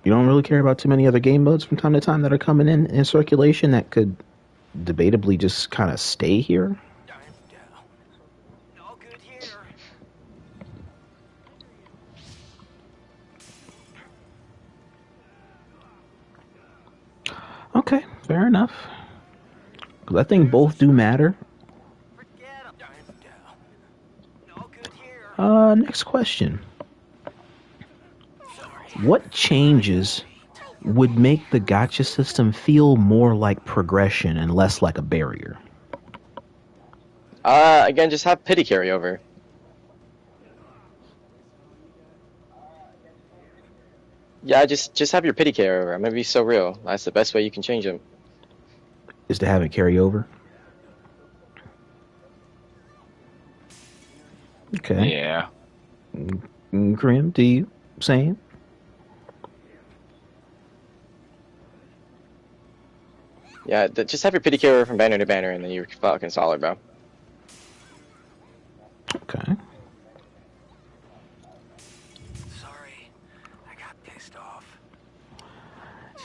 You don't really care about too many other game modes from time to time that are coming in circulation that could debatably just kind of stay here. No good here. Okay, fair enough. Because I think both do matter. Forget him. No good here. Next question. What changes would make the gacha system feel more like progression and less like a barrier? Again, just have pity carryover. Yeah, just have your pity carryover. I'm gonna be so real. That's the best way you can change them. Is to have it carry over? Okay. Yeah. Grim, do you? Same? Yeah, just have your pity carryover from banner to banner, and then you're fucking solid, bro. Okay. Sorry, I got pissed off.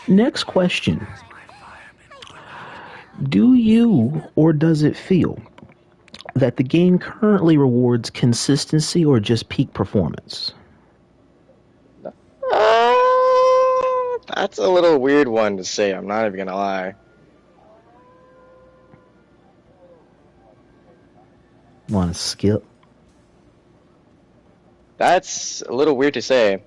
Next question. Do you or does it feel that the game currently rewards consistency or just peak performance? That's a little weird one to say. I'm not even gonna lie. Want to skip? That's a little weird to say.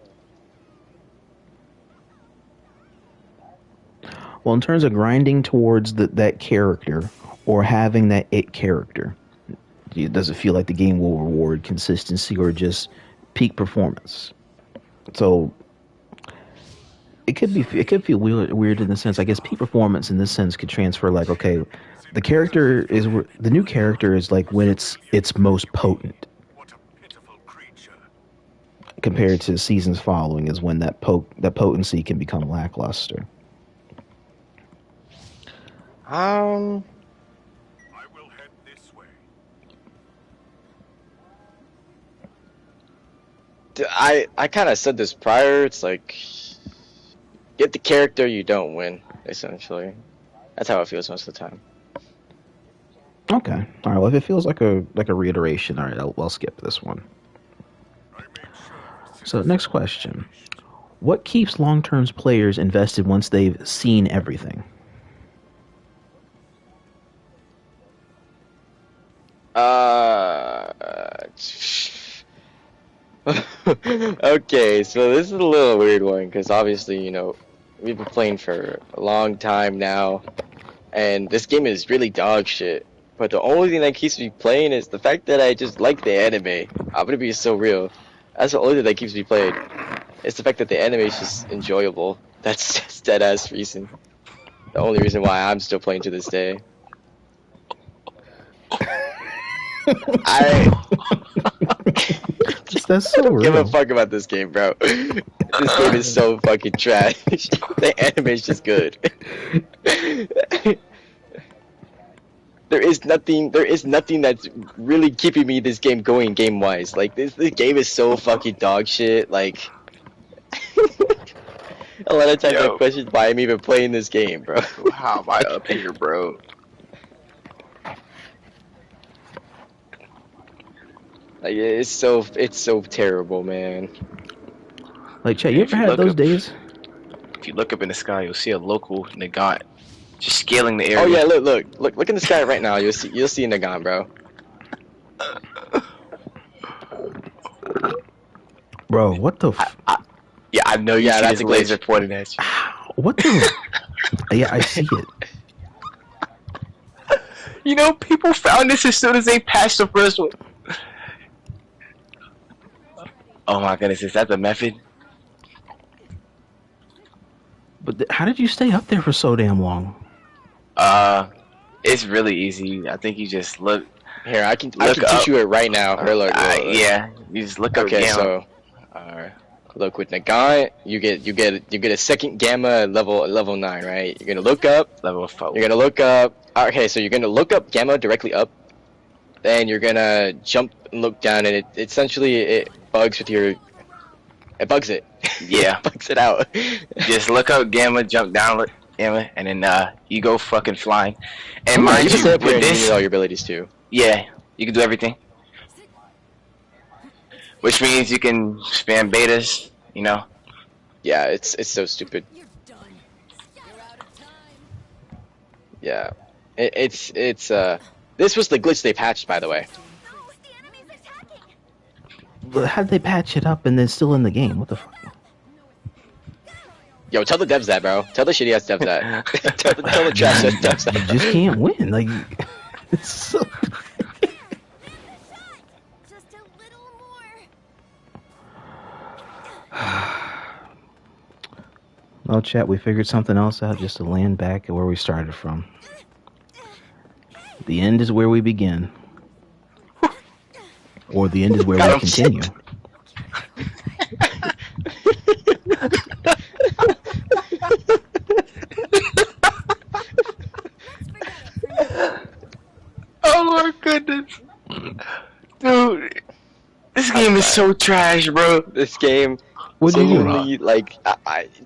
Well, in terms of grinding towards that character or having that it character, does it feel like the game will reward consistency or just peak performance? So it could feel weird in the sense, I guess peak performance in this sense could transfer like, okay, the new character is like when it's most potent compared to seasons following is when that potency can become lackluster. I will head this way. I kind of said this prior. It's like, get the character, you don't win. Essentially, that's how it feels most of the time. Okay, all right. Well, if it feels like a reiteration, all right, I'll skip this one. So next question: what keeps long-term players invested once they've seen everything? Okay, so this is a little weird one because obviously, you know, we've been playing for a long time now, and this game is really dog shit. But the only thing that keeps me playing is the fact that I just like the anime. I'm gonna be so real. That's the only thing that keeps me playing. It's the fact that the anime is just enjoyable. That's just dead ass reason. The only reason why I'm still playing to this day. That's so real. Give a fuck about this game, bro. This game is so fucking trash. The anime is just good. There is nothing that's really keeping me this game going game wise. Like this game is so fucking dog shit. Like a lot of times I question why I'm even playing this game, bro. How am I up here, bro? Like it's so terrible, man. Like, Chet, you ever had those days? If you look up in the sky, you'll see a local Nagant just scaling the area. Oh yeah, look in the sky right now. You'll see Nagant, bro. Bro, what the? Yeah, I know you see this laser pointing at you. What the? Yeah, I see it. You know, people found this as soon as they patched the first one. Oh my goodness, is that the method? But how did you stay up there for so damn long? It's really easy. I think you just look. Here, I can teach you it right now. Look. Yeah, you just look up. Okay, gamma. So, look with Nagant, you get a second gamma level 9, right? You're gonna look up level 4. You're gonna look up. Okay, so you're gonna look up gamma directly up, then you're gonna jump and look down, and it bugs with your. It bugs it. Yeah. It bugs it out. Just look up gamma, jump down, look gamma, and then you go fucking flying. And mind you you, can with this, use all your abilities too. Yeah, you can do everything. Which means you can spam betas, you know. Yeah, it's so stupid. Yeah, it's this was the glitch they patched, by the way. But how did they patch it up and then still in the game? What the fuck? Yo, tell the devs that, bro. Tell the shitty ass devs that. tell the trash ass devs that. You just can't win. Like, it's so. Just a little more. Well, chat, we figured something else out just to land back at where we started from. The end is where we begin. Or the end is where we continue. Oh my goodness. Dude, this game is so trash, bro. This game. What do you do? Like,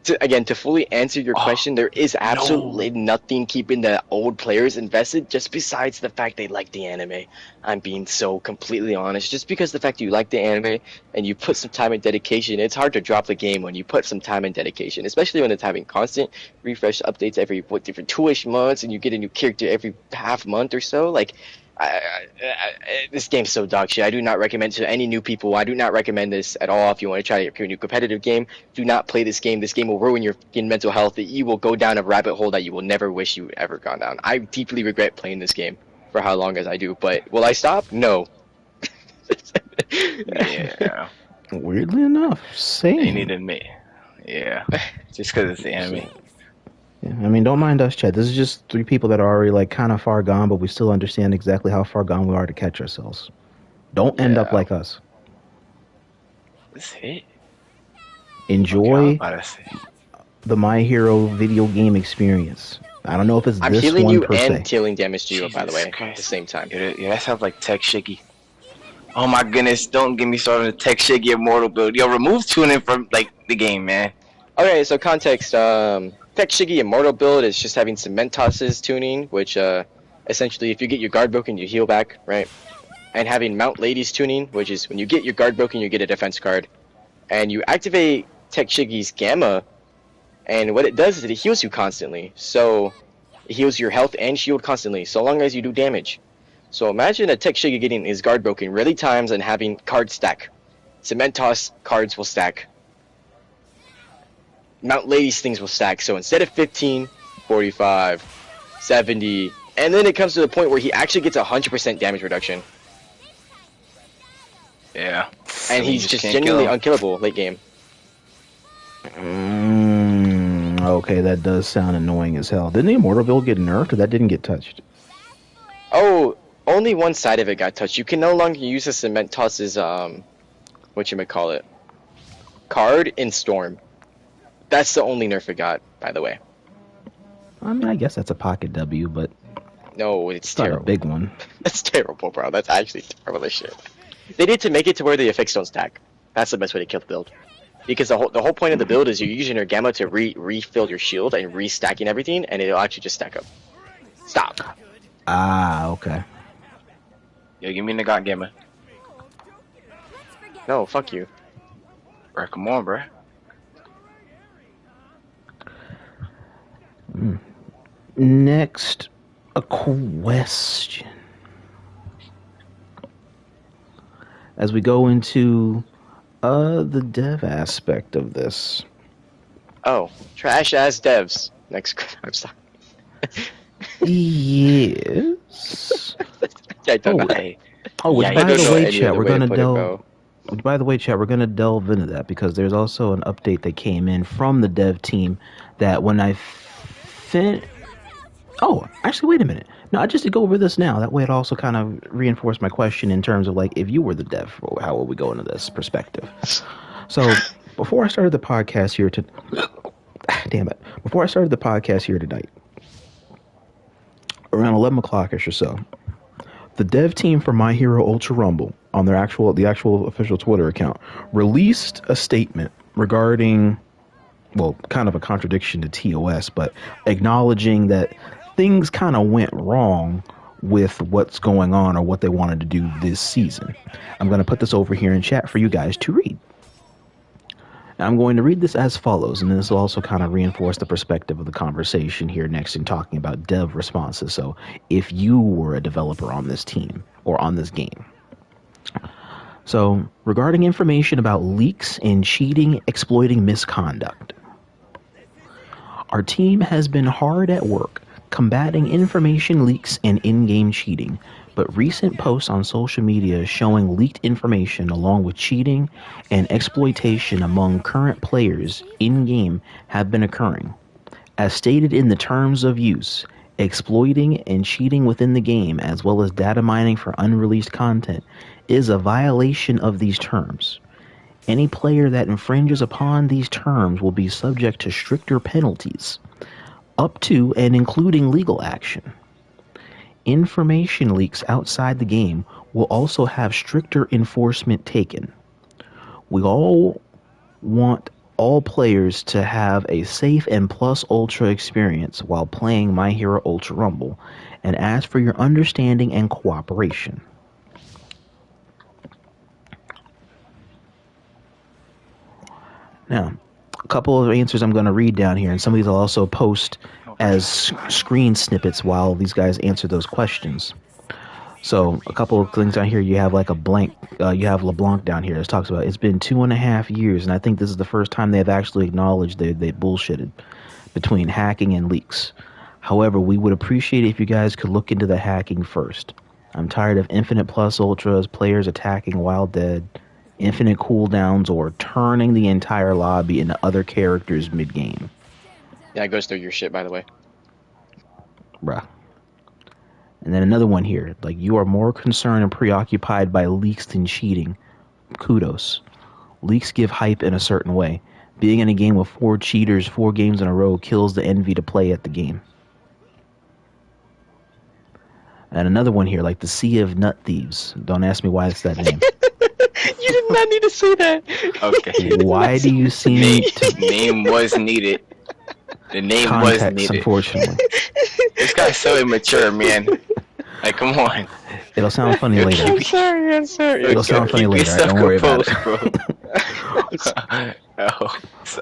to fully answer your question, there is absolutely nothing keeping the old players invested, just besides the fact they like the anime. I'm being so completely honest. Just because the fact you like the anime and you put some time and dedication, it's hard to drop the game when you put some time and dedication, especially when it's having constant refresh updates every different 2-ish months, and you get a new character every half month or so. Like, This game's so dog shit. I do not recommend to any new people. I do not recommend this at all. If you want to try a new competitive game, do not play this game. This game will ruin your mental health. You will go down a rabbit hole that you will never wish you ever gone down. I deeply regret playing this game for how long as I do. But will I stop? No. Yeah. Weirdly enough, same. You need to admit. Yeah. Just because it's the anime. Yeah, I mean, don't mind us, Chad. This is just three people that are already like kind of far gone, but we still understand exactly how far gone we are to catch ourselves. Don't end up like us. That's it. Enjoy the My Hero video game experience. I don't know if it's I'm this healing one you per and se. dealing damage to you, by the Jesus way, Christ. at the same time. Yeah, that sounds like Tech Shiggy. Oh my goodness, don't get me started on the Tech Shiggy Immortal build. Yo, remove tuning from like the game, man. Okay, so context. Tech Shiggy Immortal build is just having cement tosses tuning, which essentially if you get your guard broken, you heal back, right? And having Mount Ladies tuning, which is when you get your guard broken, you get a defense card. And you activate Tech Shiggy's Gamma, and what it does is it heals you constantly. So it heals your health and shield constantly, so long as you do damage. So imagine a Tech Shiggy getting his guard broken really times and having cards stack. Cement toss cards will stack. Mount Ladies things will stack. So instead of 15, 45, 70, and then it comes to the point where he actually gets 100% damage reduction. Yeah. And he's just genuinely unkillable late game. Okay, that does sound annoying as hell. Didn't the Immortal build get nerfed, or that didn't get touched? Oh, only one side of it got touched. You can no longer use the cement tosses, whatchamacallit, card in Storm. That's the only nerf it got, by the way. I mean, I guess that's a pocket W, but No, it's it's not terrible. a big one. That's terrible, bro. That's actually terrible as shit. They need to make it to where the effects don't stack. That's the best way to kill the build. Because the whole point of the build is you're using your Gamma to refill your shield and restacking everything, and it'll actually just stack up. Stop. Ah, okay. Yo, give me Nagant Gamma. No, fuck you. Bro, come on, bro. Next, a question. As we go into the dev aspect of this. Oh, trash ass devs. Next. I'm sorry. Yes. I don't know. Hey, Oh, which Yeah, by I don't the know way, any chat, other we're way to gonna put it, delve. bro. By the way, chat, we're gonna delve into that because there's also an update that came in from the dev team that when I Oh, actually, wait a minute. No, I just to go over this now. That way, it also kind of reinforced my question in terms of like, if you were the dev, how would we go into this perspective? So, before I started the podcast here Before I started the podcast here tonight, around 11 o'clock-ish or so, the dev team for My Hero Ultra Rumble on the actual official Twitter account released a statement regarding, well, kind of a contradiction to TOS, but acknowledging that things kind of went wrong with what's going on or what they wanted to do this season. I'm going to put this over here in chat for you guys to read. Now, I'm going to read this as follows, and this will also kind of reinforce the perspective of the conversation here next in talking about dev responses. So if you were a developer on this team or on this game. So, regarding information about leaks and cheating exploiting misconduct. Our team has been hard at work combating information leaks and in-game cheating, but recent posts on social media showing leaked information along with cheating and exploitation among current players in-game have been occurring. As stated in the terms of use, exploiting and cheating within the game as well as data mining for unreleased content is a violation of these terms. Any player that infringes upon these terms will be subject to stricter penalties, up to and including legal action. Information leaks outside the game will also have stricter enforcement taken. We all want all players to have a safe and plus ultra experience while playing My Hero Ultra Rumble, and ask for your understanding and cooperation. Now, a couple of answers I'm going to read down here, and some of these I'll also post as screen snippets while these guys answer those questions. So a couple of things down here. You have like a blank. You have LeBlanc down here. This talks about it's been 2.5 years, and I think this is the first time they've actually acknowledged they bullshitted between hacking and leaks. However, we would appreciate it if you guys could look into the hacking first. I'm tired of infinite plus ultras, players attacking while dead, infinite cooldowns, or turning the entire lobby into other characters mid-game. Yeah, it goes through your shit, by the way. Bruh. And then another one here. Like, you are more concerned and preoccupied by leaks than cheating. Kudos. Leaks give hype in a certain way. Being in a game with 4 cheaters 4 games in a row kills the envy to play at the game. And another one here, like the Sea of Nut Thieves. Don't ask me why it's that name. You did not need to say that. Okay. Why do you seem to... Name was needed. The name was Context, needed. unfortunately. This guy's so immature, man. Like, come on. It'll sound funny later. I'm sorry. It'll sound funny later. Right? Don't worry about it. Bro. Oh,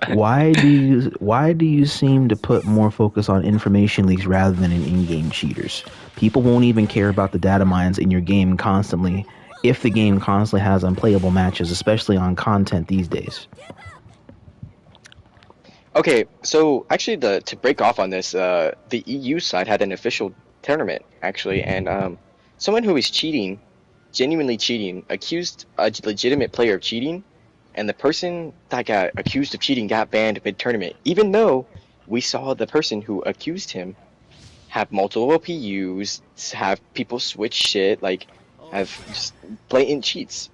Why do you seem to put more focus on information leaks rather than in-game cheaters? People won't even care about the data mines in your game constantly if the game constantly has unplayable matches, especially on content these days. Okay, so actually, to break off on this, the EU side had an official tournament actually, and someone who was cheating, genuinely cheating, accused a legitimate player of cheating, and the person that got accused of cheating got banned mid-tournament, even though we saw the person who accused him have multiple PUs, have people switch shit, like have just blatant cheats,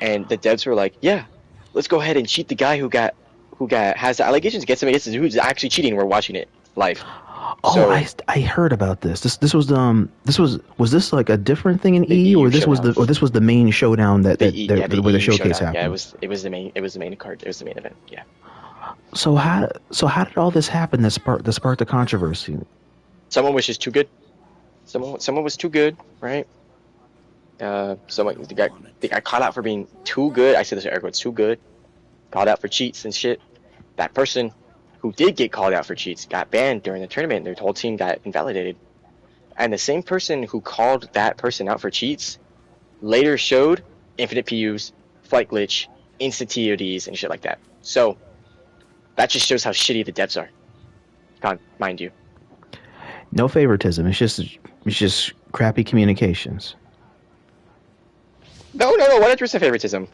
and the devs were like, yeah, let's go ahead and cheat the guy who has the allegations against him, who's actually cheating. We're watching it live. Oh, So, I heard about this. This was this like a different thing in The E, or EU this was the main showdown where the EU showcase Showdown. happened. Yeah, it was the main card. It was the main event. Yeah. So how did all this happen that sparked the controversy? Someone was just too good. Someone was too good, right? Someone they got caught out for being too good. I said this to Eric, too good. Called out for cheats and shit. That person who did get called out for cheats got banned during the tournament. Their whole team got invalidated. And the same person who called that person out for cheats later showed infinite PUs, flight glitch, instant TODs, and shit like that. So that just shows how shitty the devs are. Mind you. No favoritism. It's just crappy communications. No, 100% favoritism.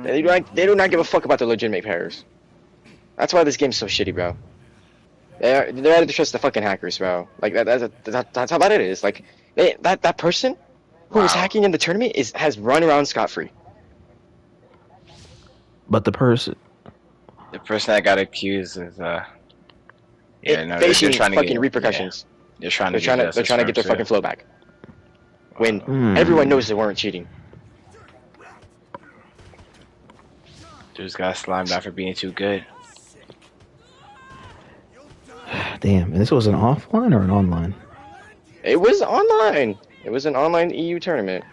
They do not give a fuck about the legitimate players. That's why this game's so shitty, bro. They're ready to trust the fucking hackers, bro. Like that's how bad it is. Like that person who was hacking in the tournament has run around scot-free. But the person that got accused is Facing trying to fucking get repercussions. They're trying to get their fucking flow back. When everyone knows they weren't cheating. Dudes got slimed out for being too good. Damn, and this was an offline or an online? It was online. It was an online EU tournament.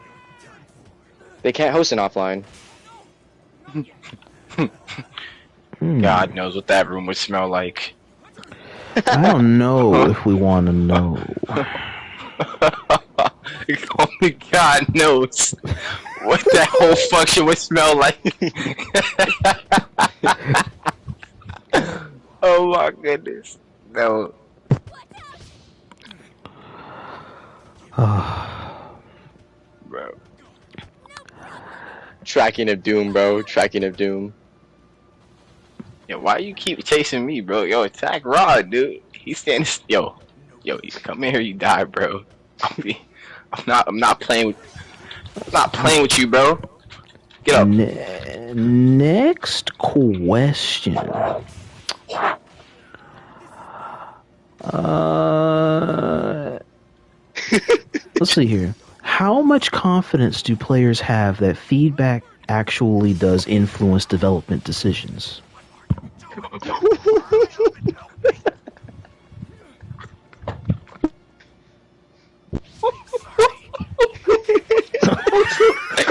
They can't host an offline. God knows what that room would smell like. I don't know if we want to know. Only God knows what that whole function would smell like. Oh my goodness. No. Bro. Tracking of Doom, bro. Tracking of Doom. Yo, why you keep chasing me, bro? Yo, attack Rod, dude. He's standing. Yo, you come in here, you die, bro. I'm not playing with you, bro. Get up. Next question. Let's see here. How much confidence do players have that feedback actually does influence development decisions?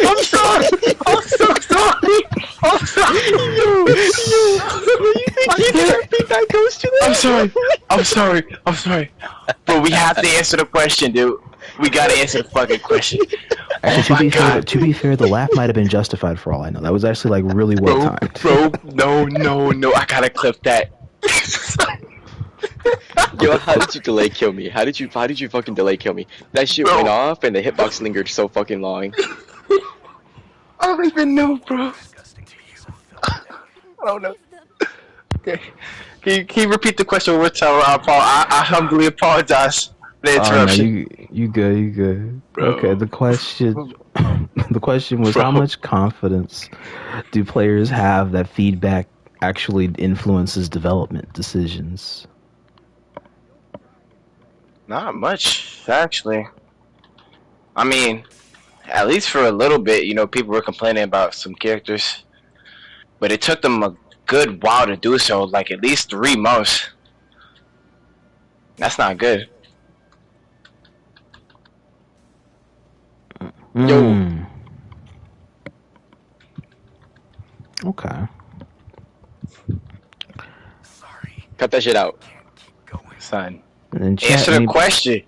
I'm sorry. I'm so sorry. I'm sorry. You think that goes to the. I'm sorry. But we have to answer the question, dude. We gotta answer the fucking question. Actually, to be fair, the laugh might have been justified for all I know. That was actually like really well timed. Bro, no. I gotta clip that. Yo, how did you delay kill me? How did you fucking delay kill me? That shit went off and the hitbox lingered so fucking long. I don't even know, bro. I don't know. Okay. Can you repeat the question one more time? I humbly apologize for the interruption. No, you good. Bro. Okay, the question was how much confidence do players have that feedback actually influences development decisions? Not much, actually. I mean, at least for a little bit, people were complaining about some characters, but it took them a good while to do so, like at least 3 months. That's not good. Yo. Okay. Cut that shit out. Son. And then Answer the question.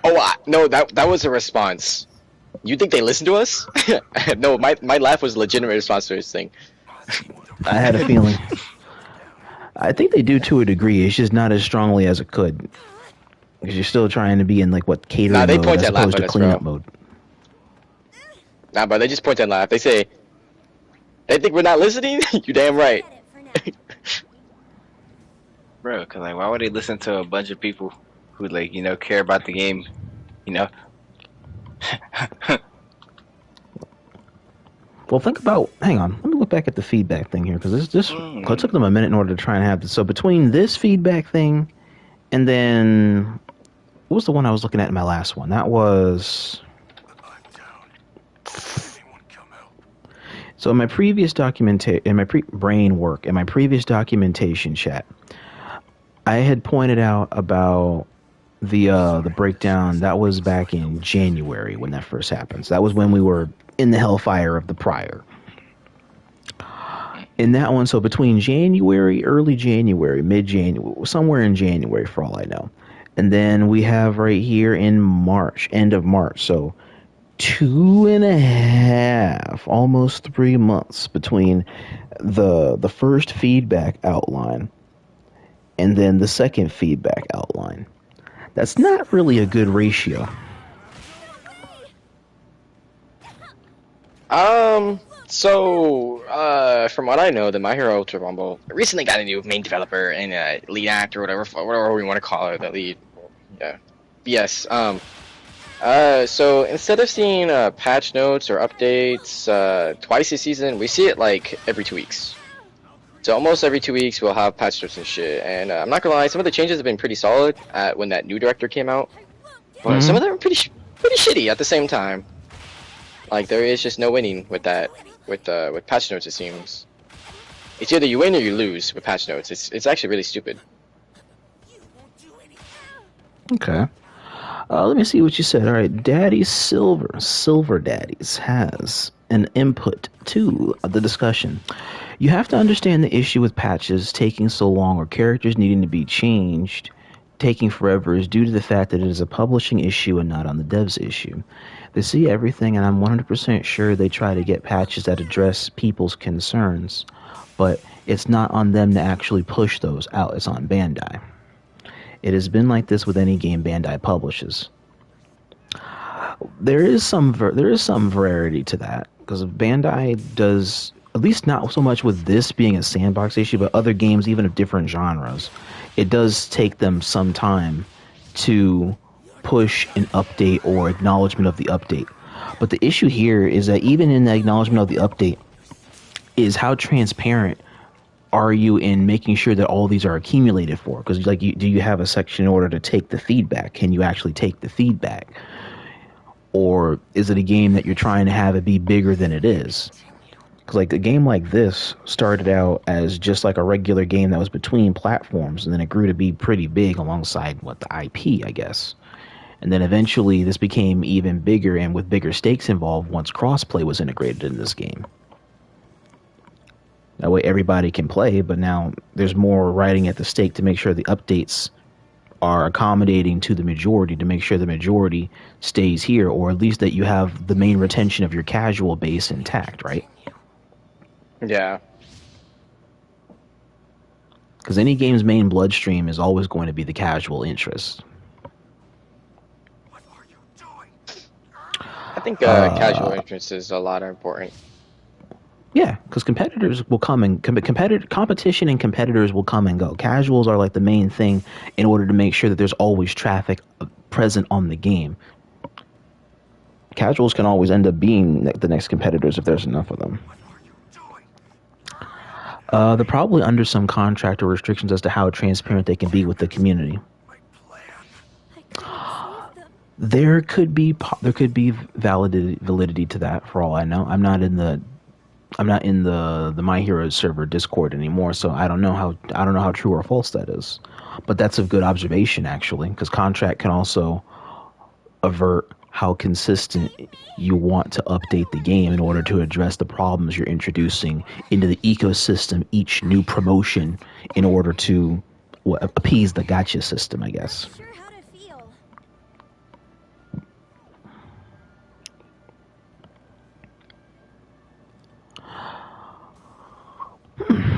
Oh, no, that was a response. You think they listen to us? No, my laugh was a legitimate response to this thing. I had a feeling. I think they do to a degree. It's just not as strongly as it could. Because you're still trying to be in catering Nah, they mode point as that laugh opposed at to us, cleanup bro. mode. Nah, but they just point and laugh. They say, they think we're not listening? You damn right. Bro, because why would they listen to a bunch of people who care about the game, Well, hang on, let me look back at the feedback thing here, because it took them a minute in order to try and have this. So between this feedback thing, and then, what was the one I was looking at in my last one? That was... So in my previous previous documentation chat, I had pointed out about the breakdown. That was back in January when that first happened. So that was when we were in the hellfire of the prior. In that one, so between early January, mid-January, somewhere in January for all I know. And then we have right here in March, end of March. So 2.5, almost 3 months between the first feedback outline and then the second feedback outline. That's not really a good ratio. So, from what I know, the My Hero Ultra Rumble recently got a new main developer and lead actor, whatever we want to call her, the lead. Yeah. Yes. So instead of seeing patch notes or updates twice a season, we see it every 2 weeks. So almost every 2 weeks we'll have patch notes and shit. And I'm not gonna lie, some of the changes have been pretty solid when that new director came out, but some of them are pretty shitty at the same time. There is just no winning with that with patch notes. It seems it's either you win or you lose with patch notes. It's actually really stupid. Okay. Let me see what you said. All right, Daddy Silver Daddies has an input to the discussion. You have to understand the issue with patches taking so long or characters needing to be changed taking forever is due to the fact that it is a publishing issue and not on the devs issue. They see everything, and I'm 100% sure they try to get patches that address people's concerns, but it's not on them to actually push those out. It's on Bandai. It has been like this with any game Bandai publishes. There is some variety to that, because Bandai does, at least not so much with this being a sandbox issue, but other games even of different genres, it does take them some time to push an update or acknowledgement of the update. But the issue here is that even in the acknowledgement of the update is how transparent are you in making sure that all these are accumulated for? Because do you have a section in order to take the feedback? Can you actually take the feedback? Or is it a game that you're trying to have it be bigger than it is? Because a game like this started out as just a regular game that was between platforms, and then it grew to be pretty big alongside the IP, I guess. And then eventually this became even bigger and with bigger stakes involved once crossplay was integrated in this game. That way everybody can play, but now there's more writing at the stake to make sure the updates are accommodating to the majority, to make sure the majority stays here, or at least that you have the main retention of your casual base intact, right? Yeah. Because any game's main bloodstream is always going to be the casual interest. What are you doing? I think casual interest is a lot important. Yeah, because competitors will come and competition and competitors will come and go. Casuals are like the main thing in order to make sure that there's always traffic present on the game. Casuals can always end up being the next competitors if there's enough of them. What are you doing? They're probably under some contract or restrictions as to how transparent they can be with the community. My plan. I couldn't save them. There could be validity to that for all I know. I'm not in the My Hero server Discord anymore, so I don't know how true or false that is. But that's a good observation actually, because contract can also avert how consistent you want to update the game in order to address the problems you're introducing into the ecosystem each new promotion in order to appease the gacha system, I guess. Sure how to feel.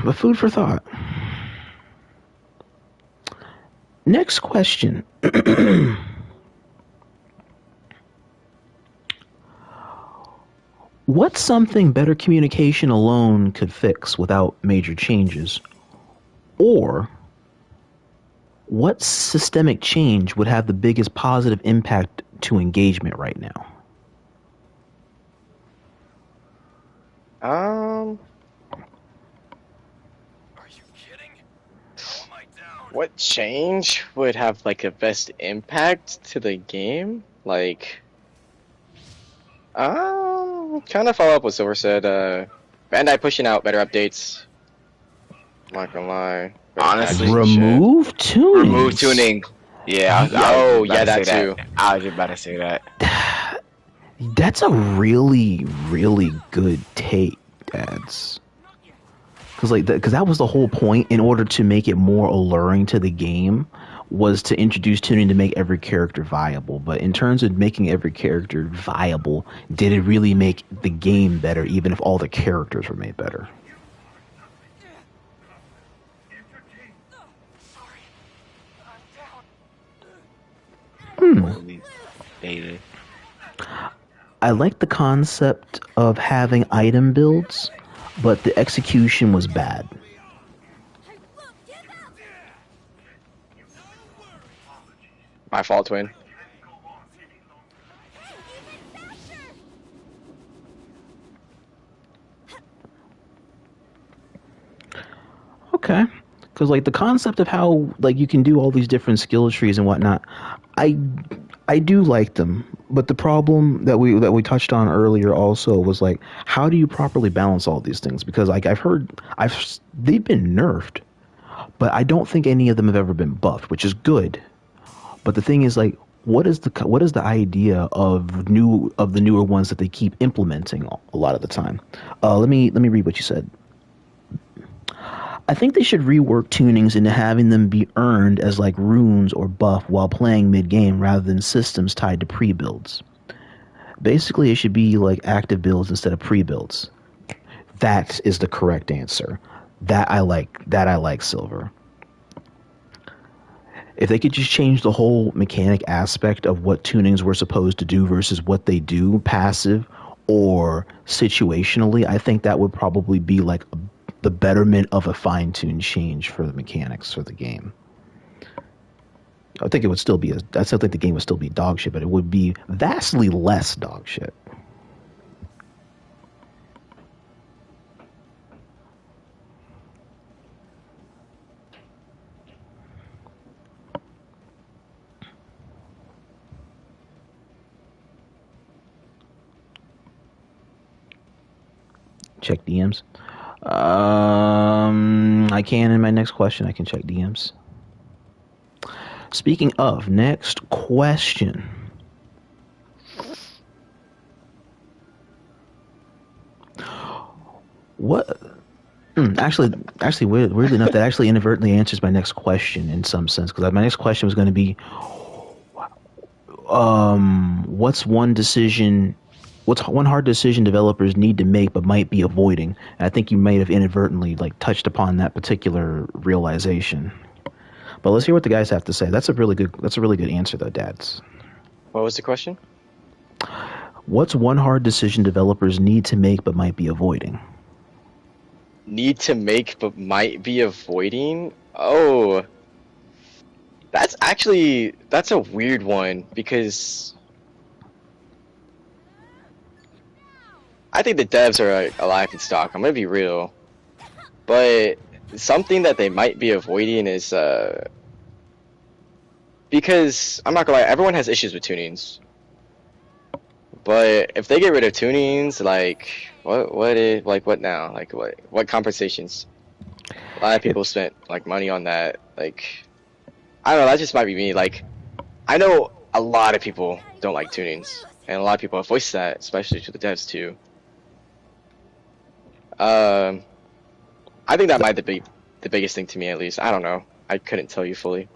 But food for thought. Next question. What's something better communication alone could fix without major changes? Or what systemic change would have the biggest positive impact to engagement right now? Um, Are you kidding? How am I down? what change would have like the best impact to the game? Like, kind of follow up what Silver said. Bandai pushing out better updates. I'm not gonna lie. Better Honestly, patches and shit. Remove tuning. Remove tuning. Yeah. Oh, about yeah, to that say too. I was just about to say that. That's a really, really good take, Dads. Because that was the whole point. In order to make it more alluring to the game, was to introduce tuning to make every character viable. But in terms of making every character viable, did it really make the game better, even if all the characters were made better? Holy David. I like the concept of having item builds, but the execution was bad. I won't give up. My fault, twin. Even faster. Okay. Because like the concept of how like you can do all these different skill trees and whatnot, I do like them. But the problem that we touched on earlier also was like, how do you properly balance all these things? Because like they've been nerfed, but I don't think any of them have ever been buffed, which is good. But the thing is like, what is the idea of the newer ones that they keep implementing a lot of the time? Let me read what you said. I think they should rework tunings into having them be earned as like runes or buff while playing mid-game rather than systems tied to pre-builds. Basically, it should be like active builds instead of pre-builds. That is the correct answer. That I like, Silver. If they could just change the whole mechanic aspect of what tunings were supposed to do versus what they do, passive or situationally, I think that would probably be like the betterment of a fine-tuned change for the mechanics for the game. I think I still think the game would still be dog shit, but it would be vastly less dog shit. Check DMs. I can in my next question. I can check DMs. Speaking of, next question. What Actually, weirdly enough, that actually inadvertently answers my next question in some sense, because my next question was going to be, what's one hard decision developers need to make but might be avoiding? And I think you might have inadvertently touched upon that particular realization. But let's hear what the guys have to say. That's a really good answer though, Dads. What was the question? What's one hard decision developers need to make but might be avoiding? Need to make but might be avoiding? Oh, that's a weird one, because I think the devs are a laughing stock. I'm gonna be real, but something that they might be avoiding is because I'm not gonna lie, everyone has issues with tunings. But if they get rid of tunings, what now? What compensations? A lot of people spent money on that. I don't know, that just might be me. I know a lot of people don't like tunings, and a lot of people have voiced that, especially to the devs too. I think that might be the biggest thing to me, at least. I don't know. I couldn't tell you fully.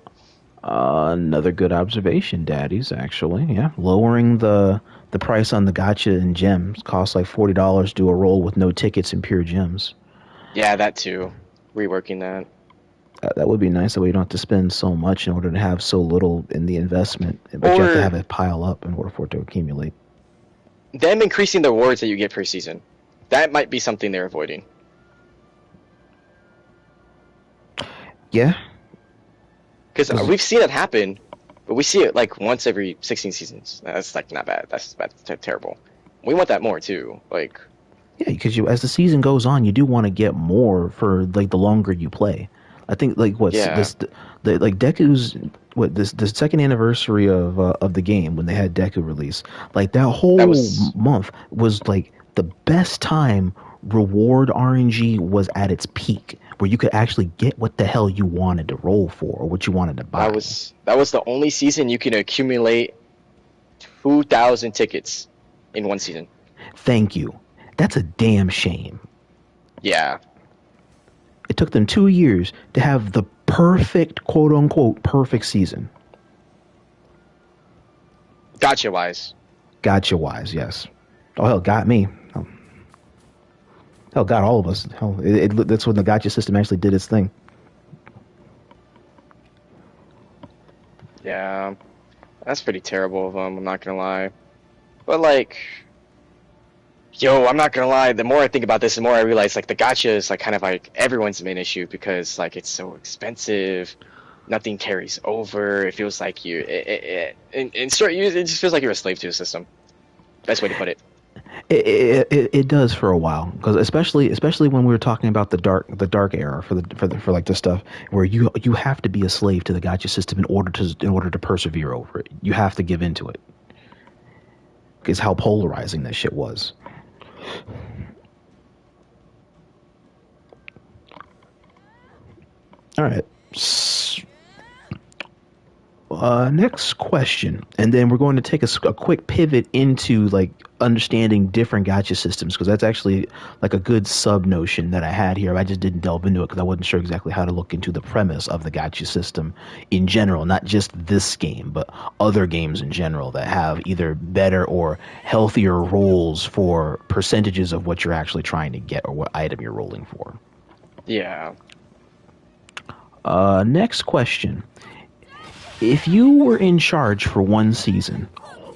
Another good observation, Daddies. Actually, yeah, lowering the price on the gacha and gems costs like $40 to do a roll with no tickets and pure gems. Yeah, that too. Reworking that. That would be nice. That way you don't have to spend so much in order to have so little in the investment, but you have to have it pile up in order for it to accumulate. Them increasing the rewards that you get per season. That might be something they're avoiding. Yeah. Because we've seen it happen, but we see it once every 16 seasons. That's not bad. That's terrible. We want that more too. Yeah, because as the season goes on, you do want to get more for the longer you play. I think Deku's the second anniversary of the game when they had Deku release, that whole month was the best time reward RNG was at its peak, where you could actually get what the hell you wanted to roll for or what you wanted to buy. That was the only season you can accumulate 2,000 tickets in one season. Thank you. That's a damn shame. Yeah. It took them 2 years to have the perfect, quote-unquote, perfect season. Gacha-wise, yes. Oh, hell, got me. Hell, got all of us. Hell, that's when the gacha system actually did its thing. Yeah. That's pretty terrible of them, I'm not gonna lie. But I'm not gonna lie, the more I think about this, the more I realize the gacha is kind of everyone's main issue, because it's so expensive, nothing carries over. It feels like it just feels like you're a slave to the system. Best way to put it. It does for a while, because especially when we were talking about the dark era for this stuff where you have to be a slave to the gacha system in order to persevere over it. You have to give into it. Because how polarizing that shit was. All right. Next question, and then we're going to take a quick pivot into understanding different gacha systems, because that's actually a good sub notion that I had here. I just didn't delve into it because I wasn't sure exactly how to look into the premise of the gacha system in general, not just this game, but other games in general that have either better or healthier rolls for percentages of what you're actually trying to get or what item you're rolling for. Yeah. Next question. If you were in charge for one season,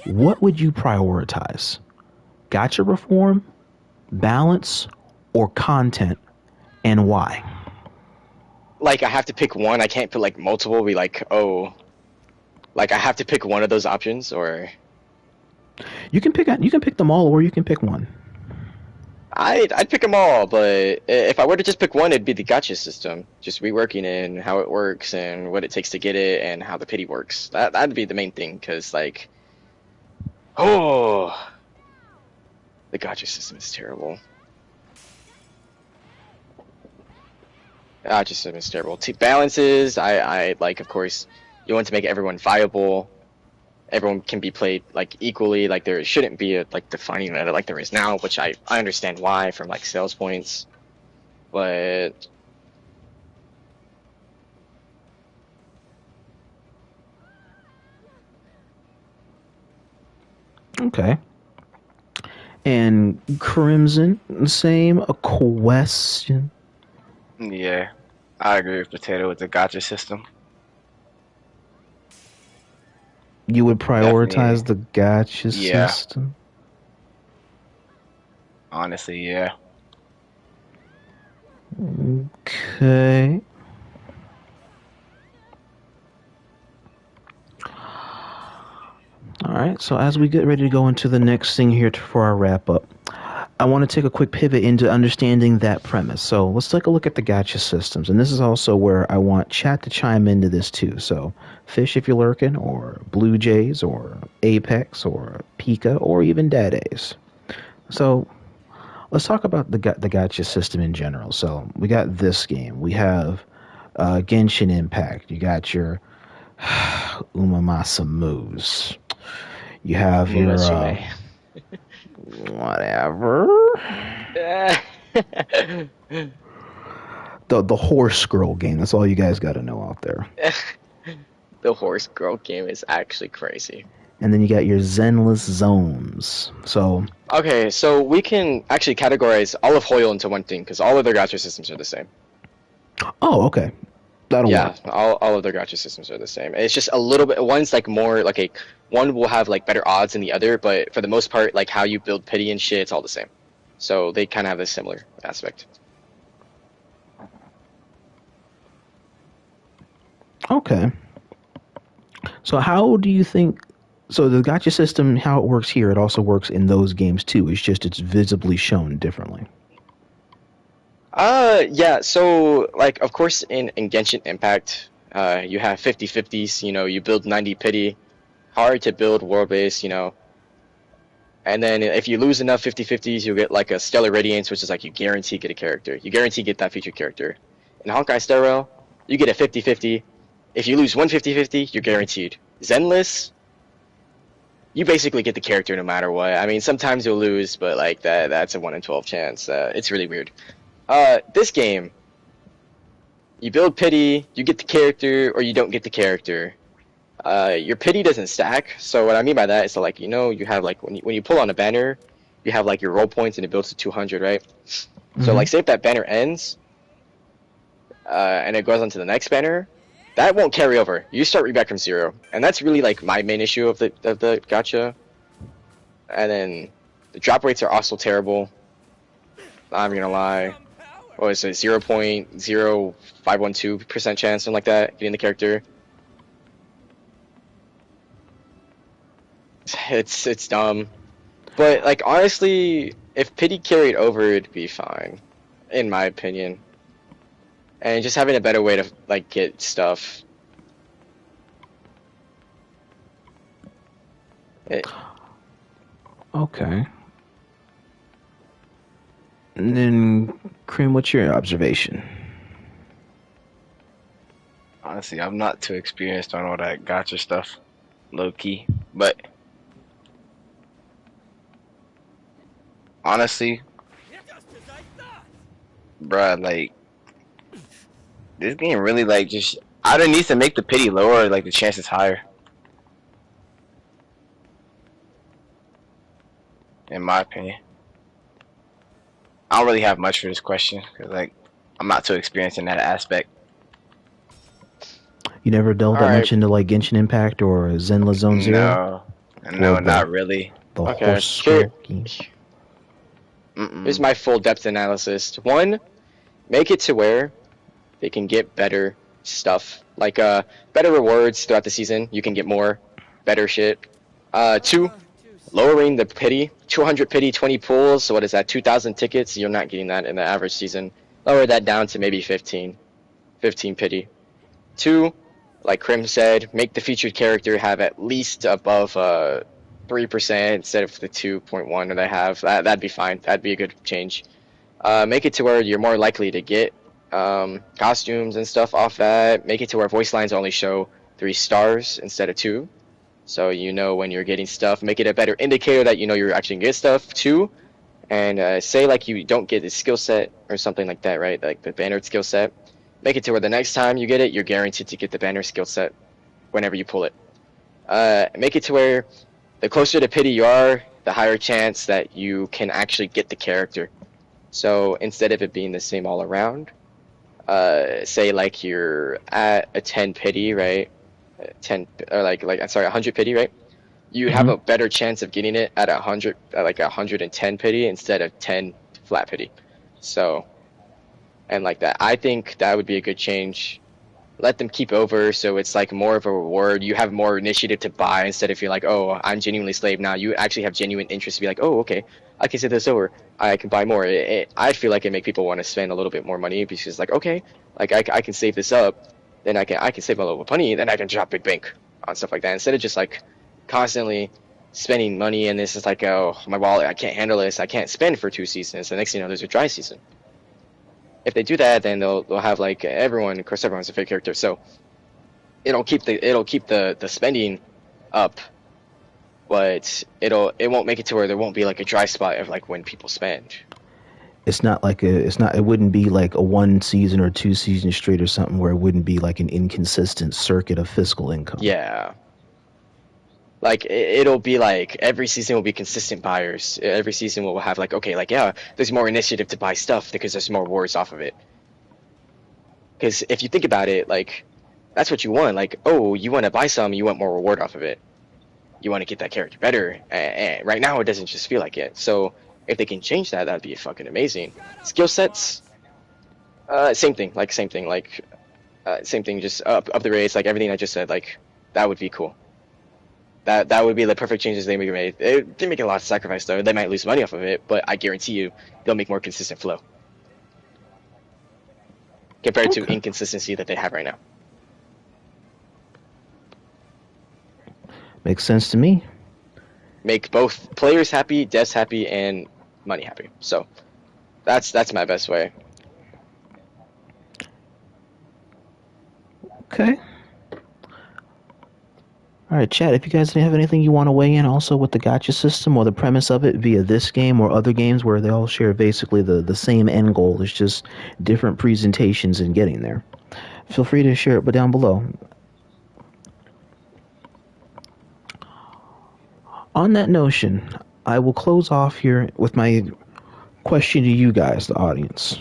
what would you prioritize? Gacha reform, balance, or content, and why? I have to pick one. I can't put multiple. Be I have to pick one of those options, or you can pick them all, or you can pick one. I'd pick them all, but if I were to just pick one, it'd be the gacha system. Just reworking it and how it works and what it takes to get it and how the pity works. That'd be the main thing, because the gacha system is terrible. The gacha system is terrible. Balances, I of course, you want to make everyone viable. Everyone can be played equally. There shouldn't be a defining meta like there is now, which I understand why, from sales points. But Okay. And Kyrmzon, same. A question. Yeah, I agree with Potato with the gotcha system. You would prioritize Definitely. the gacha Yeah, system? honestly, yeah. Okay. All right. So as we get ready to go into the next thing here for our wrap up, I want to take a quick pivot into understanding that premise. So let's take a look at the gacha systems, and this is also where I want chat to chime into this too. So Fish, if you're lurking, or Blue Jays, or Apex, or Pika, or even Dadays. So let's talk about the gacha system in general. So we got this game. We have Genshin Impact. You got your UmaMusumes. You have your UmaMusume. whatever. The horse girl game. That's all you guys got to know out there. The horse girl game is actually crazy. And then you got your Zenless zones. So Okay, so we can actually categorize all of Hoyle into one thing because all of their gacha systems are the same. okay, that'll Yeah, work. all of their gacha systems are the same. It's just a little bit. One's like more like a one will have like better odds than the other, but for the most part, like how you build pity and shit, it's all the same. So they kind of have a similar aspect. Okay. So how do you think? So the gacha system, how it works here, it also works in those games too. It's just it's visibly shown differently. Yeah, so like of course in Genshin Impact, you have 50/50s, you know, you build 90 pity, hard to build world base, you know. And then if you lose enough 50/50s, you'll get like a Stellar Radiance, which is like you guarantee get a character. You guarantee get that featured character. In Honkai Star Rail, you get a 50/50. If you lose one 50/50, you're guaranteed. Zenless, you basically get the character no matter what. I mean, sometimes you'll lose, but like that's a 1 in 12 chance. It's really weird. This game, you build pity, you get the character, or you don't get the character. Your pity doesn't stack. So what I mean by that is that, like, you know, you have like when you pull on a banner, you have like your roll points and it builds to 200, right? So like say if that banner ends, and it goes on to the next banner, that won't carry over. You start right back from 0, and that's really like my main issue of the gacha. And then the drop rates are also terrible. I'm gonna lie. What is it? 0.0512% chance, something like that, getting the character. It's dumb. But like honestly, if pity carried over, it'd be fine, in my opinion. And just having a better way to like get stuff. Okay. And then, Cream, what's your observation? Honestly, I'm not too experienced on all that gotcha stuff, low key. But honestly, bruh, like this game really like just either needs to make the pity lower or like the chances higher. In my opinion, I don't really have much for this question because like I'm not too experienced in that aspect. You never delved that much into like Genshin Impact or Zenless Zone Zero? No, not really. The Okay, horse here, scroll game. here's my full depth analysis. One, make it to where they can get better stuff, like better rewards throughout the season. You can get more better shit. Two, lowering the pity, 200 pity, 20 pools. So what is that? 2,000 tickets. You're not getting that in the average season. Lower that down to maybe 15 pity. Two, like Krim said, make the featured character have at least above 3% instead of the 2.1 that I have. That'd be fine. That'd be a good change. Make it to where you're more likely to get costumes and stuff off that. Make it to where voice lines only show 3 stars instead of 2. So you know when you're getting stuff. Make it a better indicator that you know you're actually going to get stuff. 2, and say like you don't get a skill set or something like that, right? Like the banner skill set, make it to where the next time you get it, you're guaranteed to get the banner skill set whenever you pull it. Make it to where the closer to pity you are, the higher chance that you can actually get the character. So instead of it being the same all around, say like you're at a 10 pity, right? 100 pity, right? You have a better chance of getting it at 100, like 110 pity instead of 10 flat pity. So, and like that, I think that would be a good change. Let them keep over, so it's like more of a reward. You have more initiative to buy instead of you're like, oh, I'm genuinely slave now. You actually have genuine interest to be like, oh, okay, I can set this over. I can buy more. I feel like it make people want to spend a little bit more money because like, okay, like I can save this up, then I can save a little bit of money, then I can drop big bank on stuff like that instead of just like constantly spending money. And this is like, oh, my wallet, I can't handle this. I can't spend for 2 seasons. The next thing you know, there's a dry season. If they do that, then they'll have like everyone. Of course, everyone's a fake character, so it'll keep the spending up, but it won't make it to where there won't be like a dry spot of like when people spend. It wouldn't be like a 1 season or 2 seasons straight or something where it wouldn't be like an inconsistent circuit of fiscal income. Yeah. Like it'll be like every season will be consistent buyers. Every season will have like, okay, like yeah, there's more initiative to buy stuff because there's more rewards off of it. Because if you think about it, like that's what you want. Like, oh, you want to buy some, you want more reward off of it. You want to get that character better. And right now it doesn't just feel like it. So if they can change that, that'd be fucking amazing. Skill sets, same thing. Same thing. Just up the rates, like everything I just said. Like that would be cool. That would be the perfect changes they made. They're making a lot of sacrifice though. They might lose money off of it, but I guarantee you they'll make more consistent flow compared to inconsistency that they have right now. Makes sense to me. Make both players happy, devs happy, and money happy. So that's my best way. Okay. All right, chat, if you guys have anything you want to weigh in also with the gacha system or the premise of it via this game or other games where they all share basically the same end goal, it's just different presentations in getting there, feel free to share it down below. On that notion, I will close off here with my question to you guys, the audience.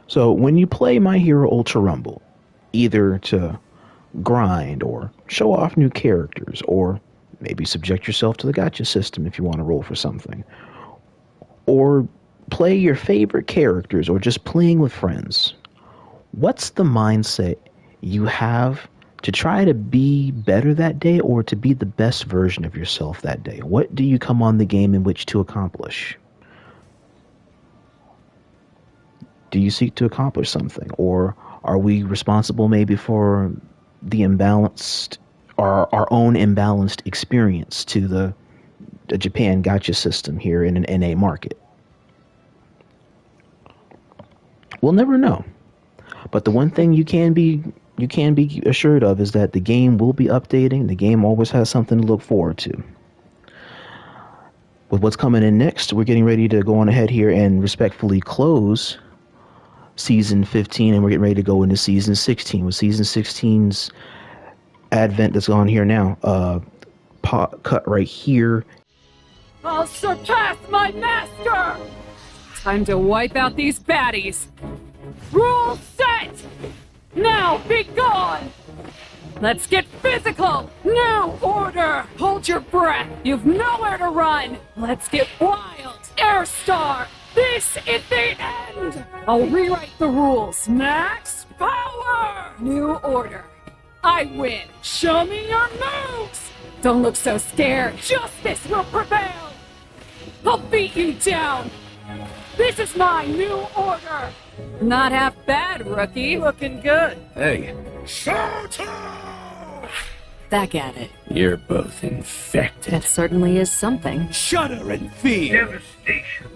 So when you play My Hero Ultra Rumble, either to grind or show off new characters or maybe subject yourself to the gacha system if you want to roll for something, or play your favorite characters or just playing with friends, what's the mindset you have to try to be better that day or to be the best version of yourself that day? What do you come on the game in which to accomplish? Do you seek to accomplish something, or are we responsible maybe for the imbalanced, or our own imbalanced experience to the Japan gacha system here in an NA market? We'll never know. But the one thing you can be assured of is that the game will be updating. The game always has something to look forward to. With what's coming in next, we're getting ready to go on ahead here and respectfully close Season 15, and we're getting ready to go into Season 16. With Season 16's advent that's on here now, cut right here. I'll surpass my master! Time to wipe out these baddies. Rule set! Now be gone! Let's get physical! New order! Hold your breath! You've nowhere to run! Let's get wild! Air Star! This is the end! I'll rewrite the rules. Max power! New order. I win. Show me your moves! Don't look so scared. Justice will prevail! I'll beat you down! This is my new order! Not half bad, rookie. Looking good. Hey. Showdown! Back at it. You're both infected. That certainly is something. Shudder and fear. Devastation.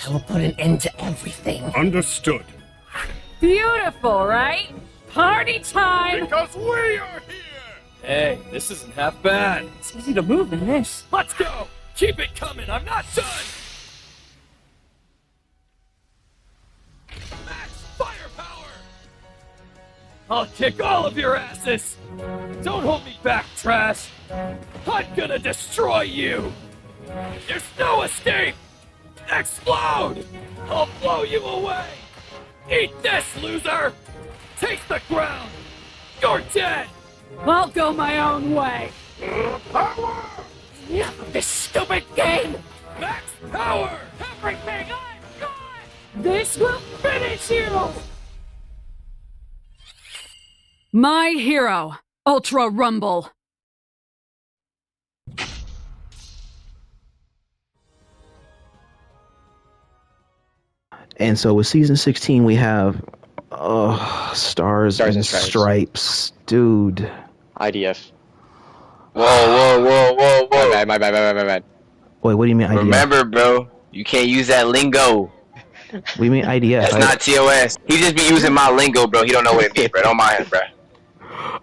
I will put an end to everything. Understood. Beautiful, right? Party time! Because we are here! Hey, this isn't half bad. It's easy to move in this. Let's go! Keep it coming, I'm not done! I'll kick all of your asses! Don't hold me back, trash! I'm gonna destroy you! There's no escape! Explode! I'll blow you away! Eat this, loser! Take the ground! You're dead! I'll go my own way. Power! Enough of this stupid game! Max power! Everything I've got! This will finish you! My hero, Ultra Rumble. And so with season 16, we have Stars and Stripes. Dude. IDF. Whoa. My bad. Wait, what do you mean IDF? Remember, bro, you can't use that lingo. What do you mean IDF? That's not TOS. He just be using my lingo, bro. He don't know what it means, bro. Don't mind him, bro.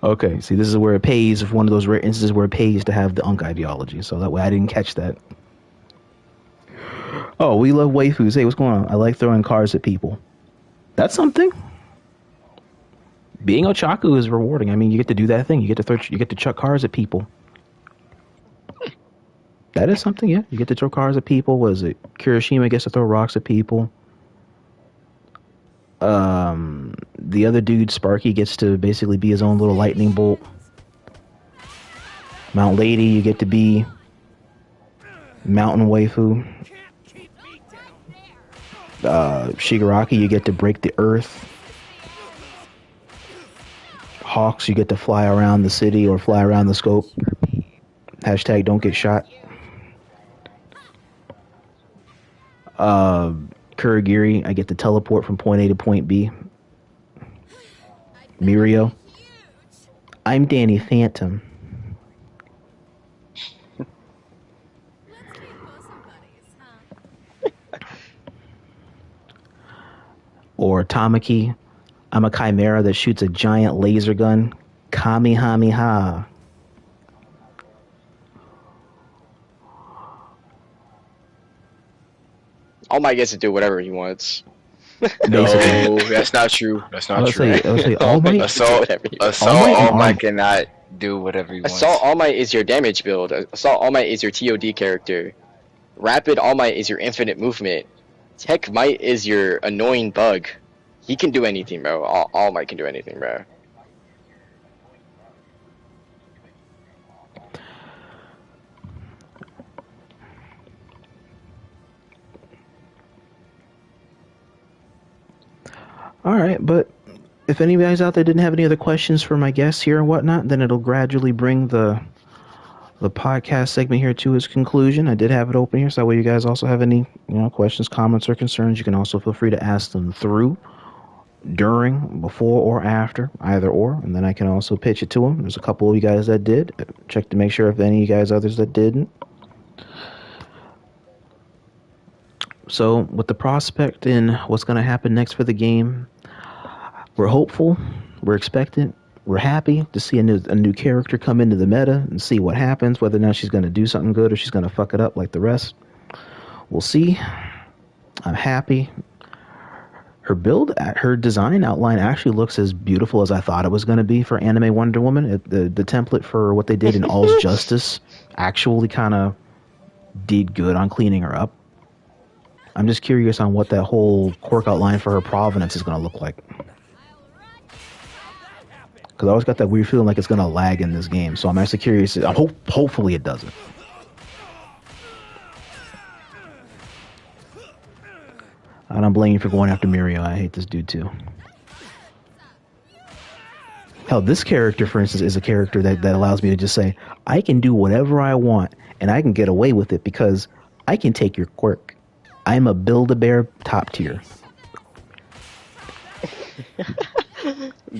Okay, see, this is where it pays, one of those rare instances where it pays to have the Unk ideology, so that way I didn't catch that. Oh, we love waifus. Hey, what's going on? I like throwing cards at people. That's something. Being otaku is rewarding. I mean, you get to do that thing. You get to chuck cards at people. That is something, yeah. You get to throw cards at people. Was it Kirishima gets to throw rocks at people? The other dude, Sparky, gets to basically be his own little lightning bolt. Mount Lady, you get to be mountain waifu. Shigaraki, you get to break the earth. Hawks, you get to fly around the city or fly around the scope. Hashtag don't get shot. Kurogiri, I get to teleport from point A to point B. Mirio, I'm Danny Phantom. Or Tamaki, I'm a chimera that shoots a giant laser gun. Kamehameha. All Might gets to do whatever he wants. No, that's not true. That's not true. I would say All Might. Assault All Might cannot do whatever he wants. Assault All Might is your damage build. Assault All Might is your TOD character. Rapid All Might is your infinite movement. Tech Might is your annoying bug. He can do anything, bro. All Might can do anything, bro. All right, but if any of you guys out there didn't have any other questions for my guests here and whatnot, then it'll gradually bring the podcast segment here to its conclusion. I did have it open here, so that way you guys also have any questions, comments, or concerns, you can also feel free to ask them through, during, before, or after, either or, and then I can also pitch it to them. There's a couple of you guys that did. Check to make sure if any of you guys others that didn't. So, with the prospect in what's going to happen next for the game, we're hopeful, we're expectant, we're happy to see a new character come into the meta and see what happens, whether or not she's going to do something good or she's going to fuck it up like the rest. We'll see. I'm happy. Her build, her design outline actually looks as beautiful as I thought it was going to be for anime Wonder Woman. The template for what they did in All's Justice actually kind of did good on cleaning her up. I'm just curious on what that whole quirk outline for her provenance is going to look like. Because I always got that weird feeling like it's going to lag in this game. So I'm actually curious. Hopefully it doesn't. I don't blame you for going after Mirio. I hate this dude too. Hell, this character, for instance, is a character that allows me to just say, I can do whatever I want, and I can get away with it because I can take your quirk. I'm a Build-A-Bear top tier.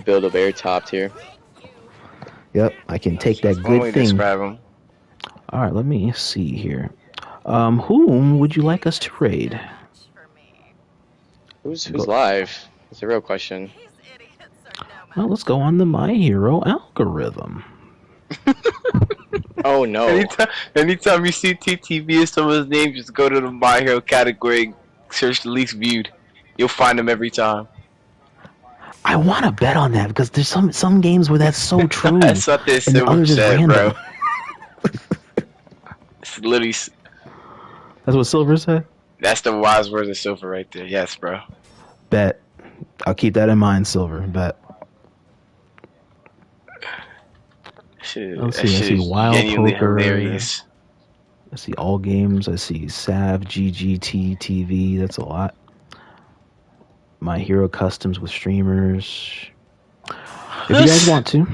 Build-A-Bear top tier. Yep, I can take that good thing. Describe him. All right, let me see here. Whom would you like us to raid? Who's live? It's a real question. Well, let's go on the My Hero algorithm. Oh no. Anytime you see TTV or someone's name, just go to the My Hero category, search the least viewed. You'll find them every time. I want to bet on that because there's some games where that's so true. That's what this and the silver others is said, bro. random. It's literally. That's what Silver said? That's the wise words of Silver right there. Yes, bro. Bet. I'll keep that in mind, Silver. Bet. Shit, Let's that see. I shit see is Wild genuinely Poker. hilarious. I see all games. I see Sav, GGT, TV. That's a lot. My Hero Customs with streamers. If you guys want to.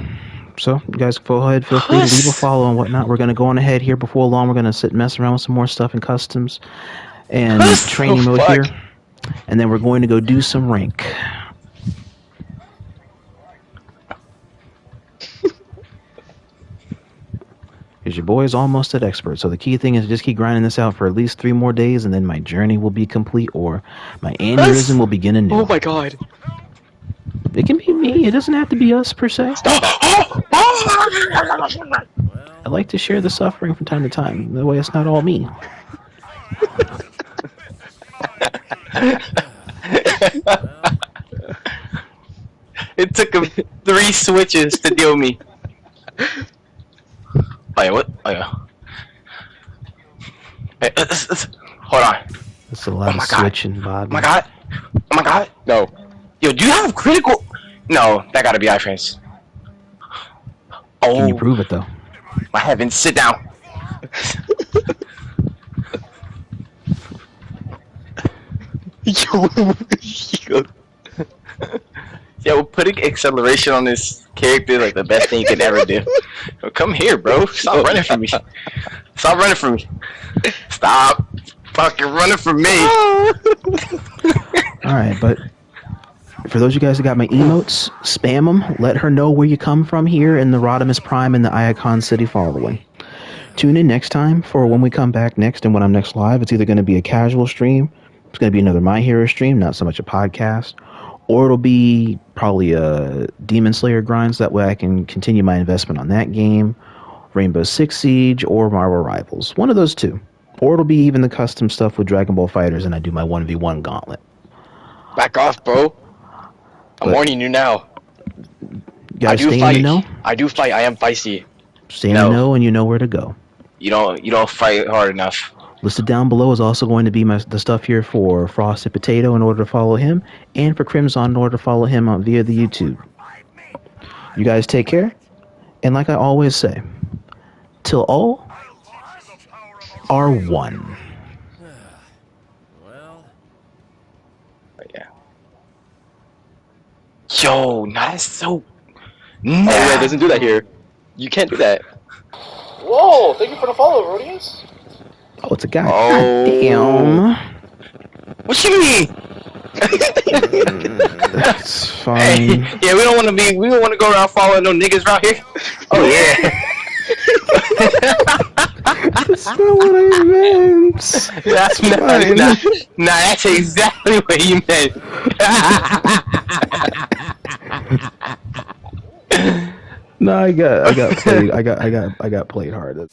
So, you guys go ahead. Feel free to leave a follow and whatnot. We're going to go on ahead here before long. We're going to sit and mess around with some more stuff in customs and training mode here. And then we're going to go do some rank. Because your boy is almost at expert. So the key thing is just keep grinding this out for at least 3 more days, and then my journey will be complete, or my aneurysm will begin anew. Oh my god. It can be me. It doesn't have to be us, per se. I like to share the suffering from time to time. That way it's not all me. It took him 3 switches to deal me. Oh yeah, what? Oh yeah. Hey, hold on. It's a lot of switching, Bob. Oh my god. Oh my god. No. Yo, do you have critical? No, that gotta be iframes. Oh. Can you prove it, though? My heavens, sit down. Yo, putting acceleration on this character is like the best thing you could ever do. Yo, come here, bro. Stop running from me. Stop running from me. Stop fucking running from me. Alright, but for those of you guys that got my emotes, spam them. Let her know where you come from here in the Rodimus Prime and the Iacon City following. Tune in next time for when we come back next and when I'm next live. It's either going to be a casual stream, it's going to be another My Hero stream, not so much a podcast, or it'll be probably a Demon Slayer grind, so that way I can continue my investment on that game, Rainbow Six Siege, or Marvel Rivals. One of those two. Or it'll be even the custom stuff with Dragon Ball FighterZ and I do my 1v1 gauntlet. Back off, bro. I'm warning you now. You guys stay in the know? I do fight. I am feisty. Stay in the know and you know where to go. You don't fight hard enough. Listed down below is also going to be the stuff here for Frosted Potato in order to follow him, and for Kyrmzon in order to follow him via the YouTube. You guys take care, and like I always say, till all are one. Well, yeah. Yo, that's so. Oh wait, it doesn't do that here. You can't do that. Whoa! Thank you for the follow, Rodians. Oh, it's a guy. Oh. Damn. What you mean? That's fine. Hey, yeah, we don't want to go around following no niggas around here. Oh yeah. That's not what I meant. That's nah, that's exactly what you meant. No, I got played hard.